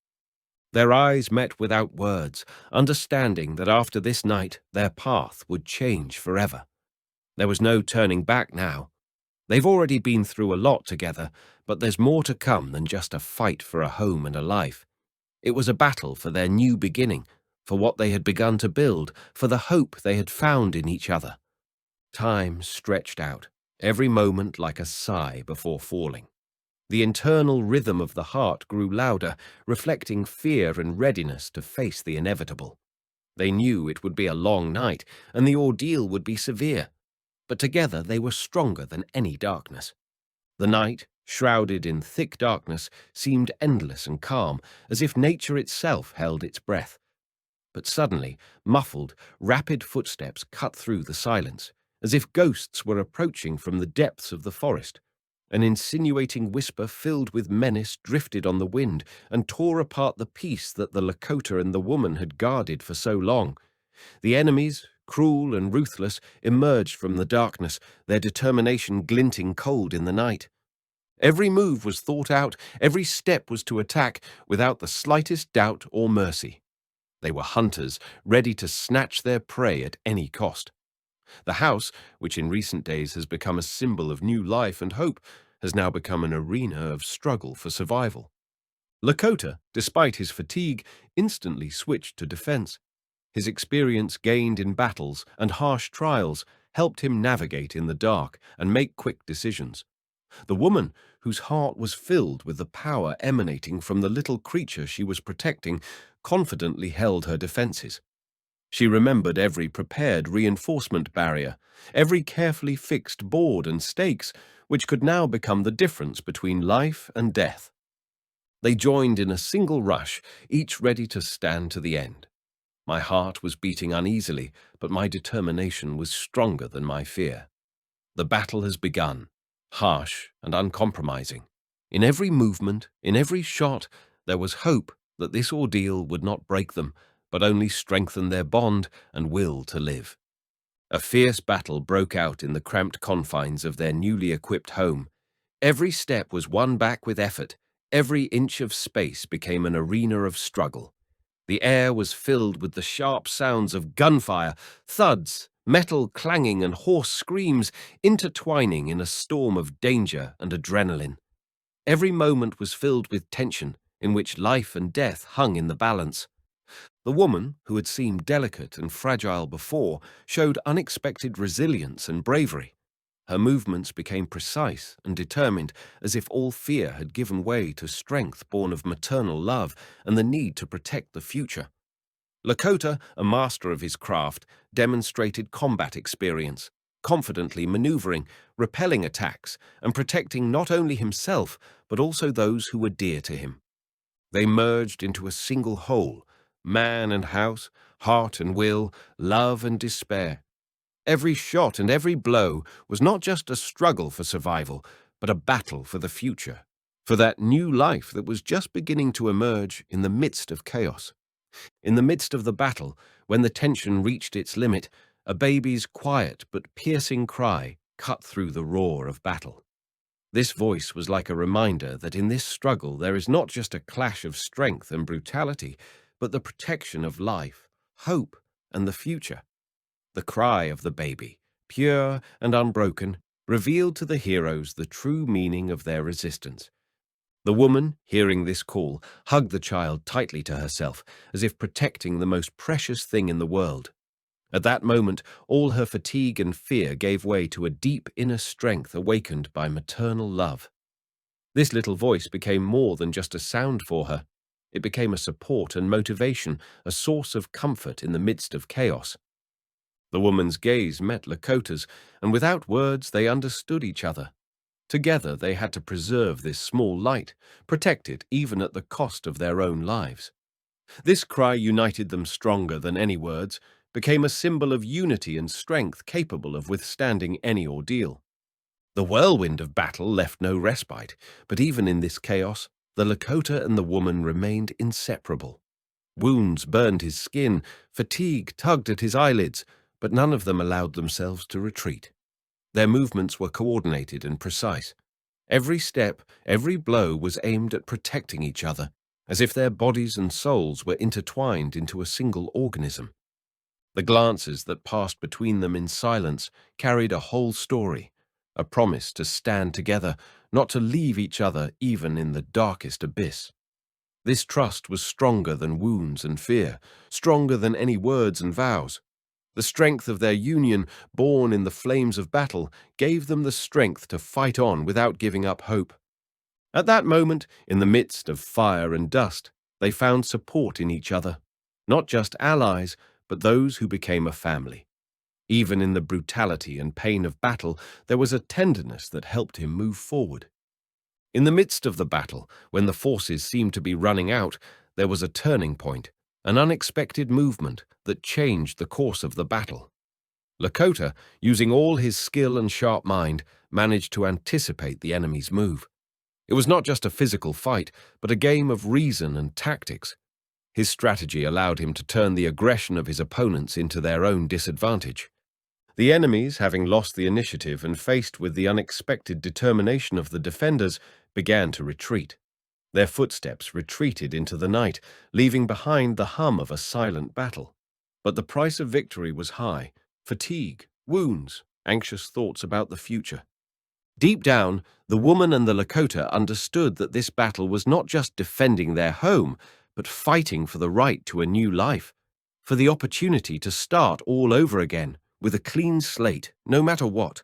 Their eyes met without words, understanding that after this night their path would change forever. There was no turning back now. They've already been through a lot together, but there's more to come than just a fight for a home and a life. It was a battle for their new beginning, for what they had begun to build, for the hope they had found in each other. Time stretched out, every moment like a sigh before falling. The internal rhythm of the heart grew louder, reflecting fear and readiness to face the inevitable. They knew it would be a long night, and the ordeal would be severe, but together they were stronger than any darkness. The night, shrouded in thick darkness, seemed endless and calm, as if nature itself held its breath. But suddenly, muffled, rapid footsteps cut through the silence, as if ghosts were approaching from the depths of the forest. An insinuating whisper filled with menace drifted on the wind and tore apart the peace that the Lakota and the woman had guarded for so long. The enemies, cruel and ruthless, emerged from the darkness, their determination glinting cold in the night. Every move was thought out, every step was to attack, without the slightest doubt or mercy. They were hunters, ready to snatch their prey at any cost. The house, which in recent days has become a symbol of new life and hope, has now become an arena of struggle for survival. Lakota, despite his fatigue, instantly switched to defense. His experience gained in battles and harsh trials helped him navigate in the dark and make quick decisions. The woman, whose heart was filled with the power emanating from the little creature she was protecting, confidently held her defenses. She remembered every prepared reinforcement barrier, every carefully fixed board and stakes, which could now become the difference between life and death. They joined in a single rush, each ready to stand to the end. My heart was beating uneasily, but my determination was stronger than my fear. The battle has begun, harsh and uncompromising. In every movement, in every shot, there was hope that this ordeal would not break them, but only strengthen their bond and will to live. A fierce battle broke out in the cramped confines of their newly equipped home. Every step was won back with effort. Every inch of space became an arena of struggle. The air was filled with the sharp sounds of gunfire, thuds, metal clanging and hoarse screams intertwining in a storm of danger and adrenaline. Every moment was filled with tension, in which life and death hung in the balance. The woman, who had seemed delicate and fragile before, showed unexpected resilience and bravery. Her movements became precise and determined, as if all fear had given way to strength born of maternal love and the need to protect the future. Lakota, a master of his craft, demonstrated combat experience, confidently maneuvering, repelling attacks, and protecting not only himself, but also those who were dear to him. They merged into a single whole, man and house, heart and will, love and despair. Every shot and every blow was not just a struggle for survival, but a battle for the future, for that new life that was just beginning to emerge in the midst of chaos. In the midst of the battle, when the tension reached its limit, a baby's quiet but piercing cry cut through the roar of battle. This voice was like a reminder that in this struggle there is not just a clash of strength and brutality, but the protection of life, hope, and the future. The cry of the baby, pure and unbroken, revealed to the heroes the true meaning of their resistance. The woman, hearing this call, hugged the child tightly to herself, as if protecting the most precious thing in the world. At that moment, all her fatigue and fear gave way to a deep inner strength awakened by maternal love. This little voice became more than just a sound for her. It became a support and motivation, a source of comfort in the midst of chaos. The woman's gaze met Lakota's, and without words they understood each other. Together they had to preserve this small light, protect it even at the cost of their own lives. This cry united them stronger than any words, became a symbol of unity and strength capable of withstanding any ordeal. The whirlwind of battle left no respite, but even in this chaos, the Lakota and the woman remained inseparable. Wounds burned his skin, fatigue tugged at his eyelids, but none of them allowed themselves to retreat. Their movements were coordinated and precise. Every step, every blow was aimed at protecting each other, as if their bodies and souls were intertwined into a single organism. The glances that passed between them in silence carried a whole story, a promise to stand together, not to leave each other even in the darkest abyss. This trust was stronger than wounds and fear, stronger than any words and vows. The strength of their union, born in the flames of battle, gave them the strength to fight on without giving up hope. At that moment, in the midst of fire and dust, they found support in each other, not just allies, but those who became a family. Even in the brutality and pain of battle, there was a tenderness that helped him move forward. In the midst of the battle, when the forces seemed to be running out, there was a turning point, an unexpected movement that changed the course of the battle. Lakota, using all his skill and sharp mind, managed to anticipate the enemy's move. It was not just a physical fight, but a game of reason and tactics. His strategy allowed him to turn the aggression of his opponents into their own disadvantage. The enemies, having lost the initiative and faced with the unexpected determination of the defenders, began to retreat. Their footsteps retreated into the night, leaving behind the hum of a silent battle. But the price of victory was high: fatigue, wounds, anxious thoughts about the future. Deep down, the woman and the Lakota understood that this battle was not just defending their home, but fighting for the right to a new life, for the opportunity to start all over again, with a clean slate, no matter what.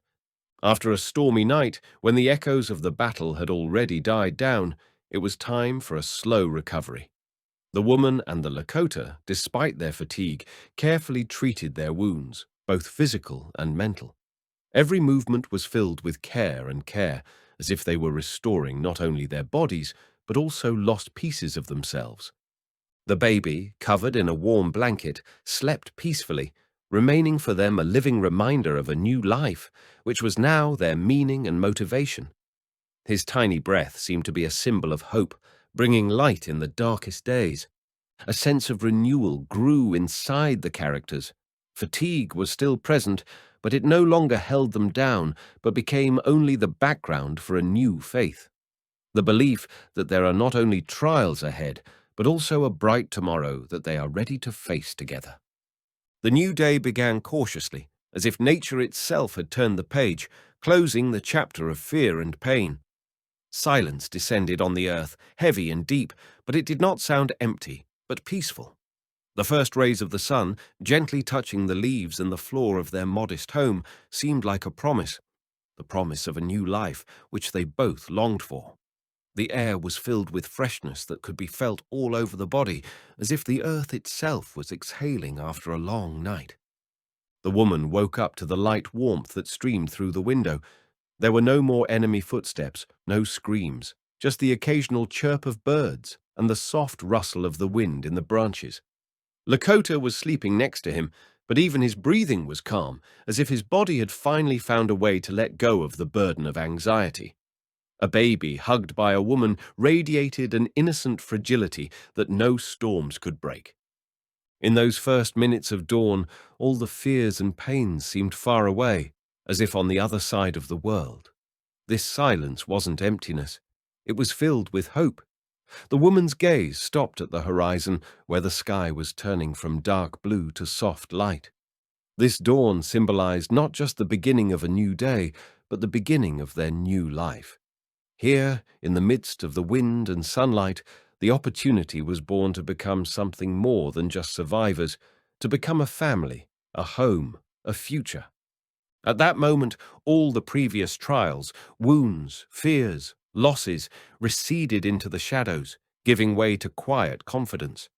After a stormy night, when the echoes of the battle had already died down, it was time for a slow recovery. The woman and the Lakota, despite their fatigue, carefully treated their wounds, both physical and mental. Every movement was filled with care, as if they were restoring not only their bodies, but also lost pieces of themselves. The baby, covered in a warm blanket, slept peacefully, remaining for them a living reminder of a new life, which was now their meaning and motivation. His tiny breath seemed to be a symbol of hope, bringing light in the darkest days. A sense of renewal grew inside the characters. Fatigue was still present, but it no longer held them down, but became only the background for a new faith. The belief that there are not only trials ahead, but also a bright tomorrow that they are ready to face together. The new day began cautiously, as if nature itself had turned the page, closing the chapter of fear and pain. Silence descended on the earth, heavy and deep, but it did not sound empty, but peaceful. The first rays of the sun, gently touching the leaves and the floor of their modest home, seemed like a promise, the promise of a new life, which they both longed for. The air was filled with freshness that could be felt all over the body, as if the earth itself was exhaling after a long night. The woman woke up to the light warmth that streamed through the window. There were no more enemy footsteps, no screams, just the occasional chirp of birds and the soft rustle of the wind in the branches. Lakota was sleeping next to him, but even his breathing was calm, as if his body had finally found a way to let go of the burden of anxiety. A baby hugged by a woman radiated an innocent fragility that no storms could break. In those first minutes of dawn, all the fears and pains seemed far away, as if on the other side of the world. This silence wasn't emptiness. It was filled with hope. The woman's gaze stopped at the horizon, where the sky was turning from dark blue to soft light. This dawn symbolized not just the beginning of a new day, but the beginning of their new life. Here, in the midst of the wind and sunlight, the opportunity was born to become something more than just survivors, to become a family, a home, a future. At that moment, all the previous trials, wounds, fears, losses receded into the shadows, giving way to quiet confidence.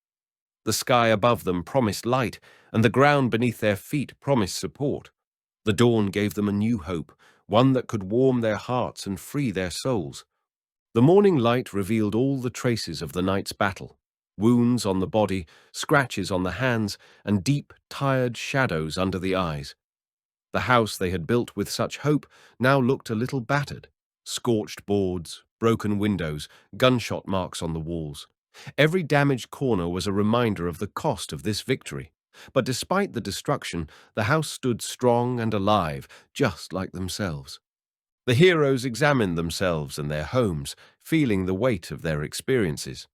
The sky above them promised light, and the ground beneath their feet promised support. The dawn gave them a new hope, one that could warm their hearts and free their souls. The morning light revealed all the traces of the night's battle: wounds on the body, scratches on the hands, and deep, tired shadows under the eyes. The house they had built with such hope now looked a little battered: scorched boards, broken windows, gunshot marks on the walls. Every damaged corner was a reminder of the cost of this victory. But despite the destruction, the house stood strong and alive, just like themselves. The heroes examined themselves and their homes, feeling the weight of their experiences.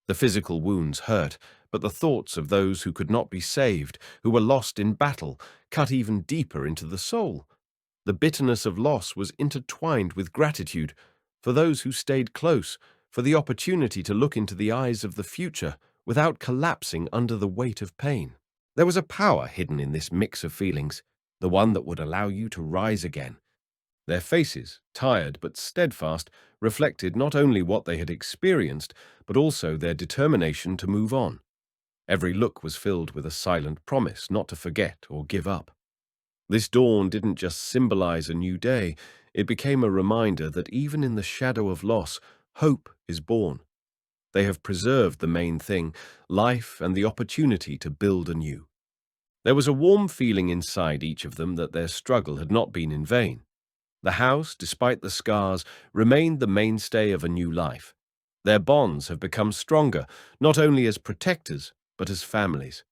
The physical wounds hurt, but the thoughts of those who could not be saved, who were lost in battle, cut even deeper into the soul. The bitterness of loss was intertwined with gratitude for those who stayed close, for the opportunity to look into the eyes of the future without collapsing under the weight of pain. There was a power hidden in this mix of feelings, the one that would allow you to rise again. Their faces, tired but steadfast, reflected not only what they had experienced, but also their determination to move on. Every look was filled with a silent promise not to forget or give up. This dawn didn't just symbolize a new day, it became a reminder that even in the shadow of loss, hope is born. They have preserved the main thing, life and the opportunity to build anew. There was a warm feeling inside each of them that their struggle had not been in vain. The house, despite the scars, remained the mainstay of a new life. Their bonds have become stronger, not only as protectors, but as families.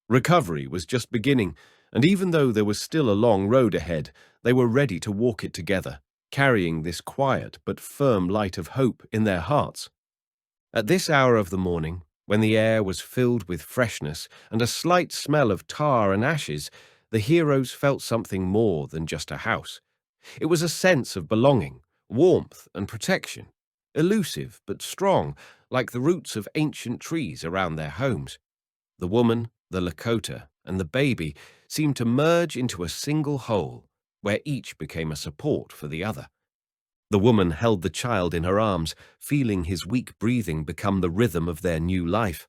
Recovery was just beginning, and even though there was still a long road ahead, they were ready to walk it together, carrying this quiet but firm light of hope in their hearts. At this hour of the morning, when the air was filled with freshness and a slight smell of tar and ashes, the heroes felt something more than just a house. It was a sense of belonging, warmth and protection, elusive but strong, like the roots of ancient trees around their homes. The woman, the Lakota, and the baby seemed to merge into a single whole, where each became a support for the other. The woman held the child in her arms, feeling his weak breathing become the rhythm of their new life.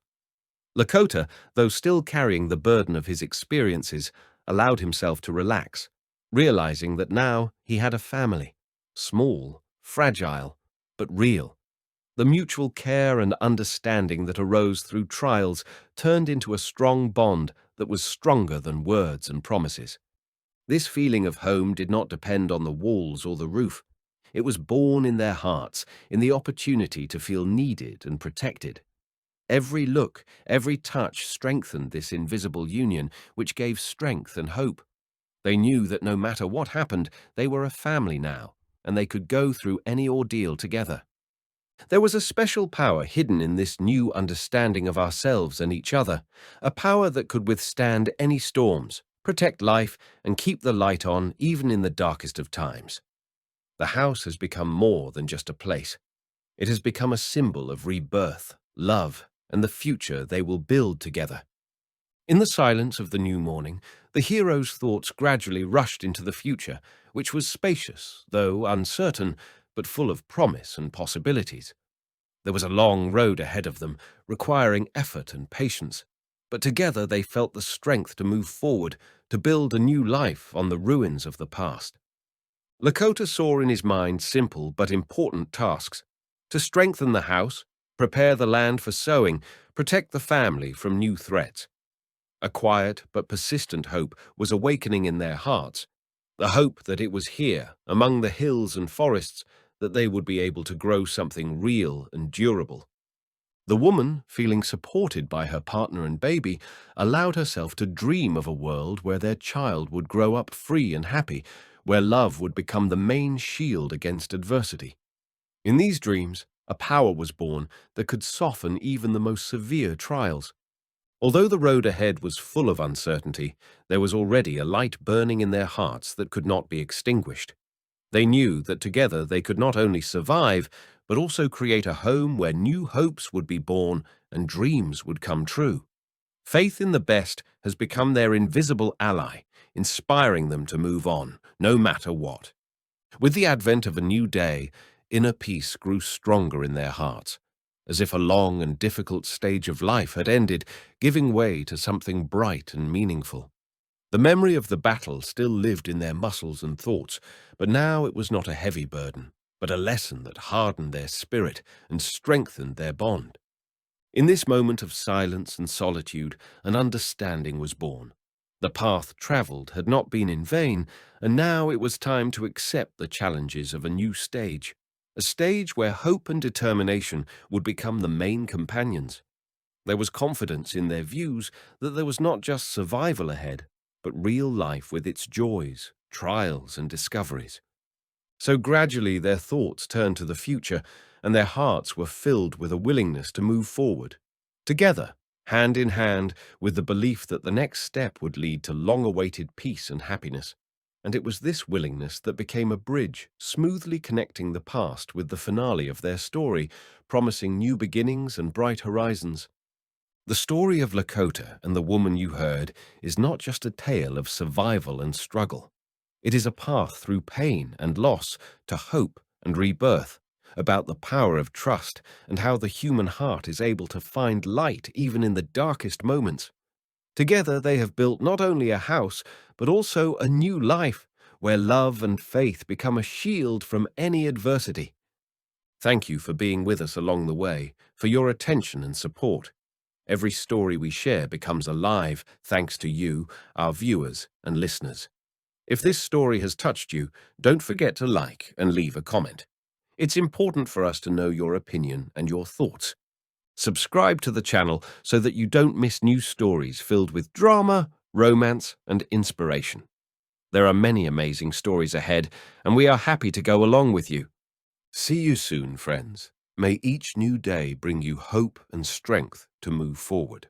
Lakota, though still carrying the burden of his experiences, allowed himself to relax, realizing that now he had a family, small, fragile, but real. The mutual care and understanding that arose through trials turned into a strong bond that was stronger than words and promises. This feeling of home did not depend on the walls or the roof. It was born in their hearts, in the opportunity to feel needed and protected. Every look, every touch strengthened this invisible union, which gave strength and hope. They knew that no matter what happened, they were a family now, and they could go through any ordeal together. There was a special power hidden in this new understanding of ourselves and each other, a power that could withstand any storms, protect life, and keep the light on even in the darkest of times. The house has become more than just a place. It has become a symbol of rebirth, love, and the future they will build together. In the silence of the new morning, the heroes' thoughts gradually rushed into the future, which was spacious, though uncertain, but full of promise and possibilities. There was a long road ahead of them, requiring effort and patience, but together they felt the strength to move forward, to build a new life on the ruins of the past. Lakota saw in his mind simple but important tasks: to strengthen the house, prepare the land for sowing, protect the family from new threats. A quiet but persistent hope was awakening in their hearts, the hope that it was here, among the hills and forests, that they would be able to grow something real and durable. The woman, feeling supported by her partner and baby, allowed herself to dream of a world where their child would grow up free and happy, where love would become the main shield against adversity. In these dreams, a power was born that could soften even the most severe trials. Although the road ahead was full of uncertainty, there was already a light burning in their hearts that could not be extinguished. They knew that together they could not only survive, but also create a home where new hopes would be born and dreams would come true. Faith in the best has become their invisible ally, inspiring them to move on, no matter what. With the advent of a new day, inner peace grew stronger in their hearts, as if a long and difficult stage of life had ended, giving way to something bright and meaningful. The memory of the battle still lived in their muscles and thoughts, but now it was not a heavy burden, but a lesson that hardened their spirit and strengthened their bond. In this moment of silence and solitude, an understanding was born. The path traveled had not been in vain, and now it was time to accept the challenges of a new stage, a stage where hope and determination would become the main companions. There was confidence in their views that there was not just survival ahead, but real life with its joys, trials, and discoveries. So gradually their thoughts turned to the future, and their hearts were filled with a willingness to move forward, together, hand in hand, with the belief that the next step would lead to long-awaited peace and happiness. And it was this willingness that became a bridge, smoothly connecting the past with the finale of their story, promising new beginnings and bright horizons. The story of Lakota and the woman you heard is not just a tale of survival and struggle. It is a path through pain and loss to hope and rebirth, about the power of trust and how the human heart is able to find light even in the darkest moments. Together they have built not only a house, but also a new life, where love and faith become a shield from any adversity. Thank you for being with us along the way, for your attention and support. Every story we share becomes alive thanks to you, our viewers and listeners. If this story has touched you, don't forget to like and leave a comment. It's important for us to know your opinion and your thoughts. Subscribe to the channel so that you don't miss new stories filled with drama, romance, and inspiration. There are many amazing stories ahead, and we are happy to go along with you. See you soon, friends. May each new day bring you hope and strength to move forward.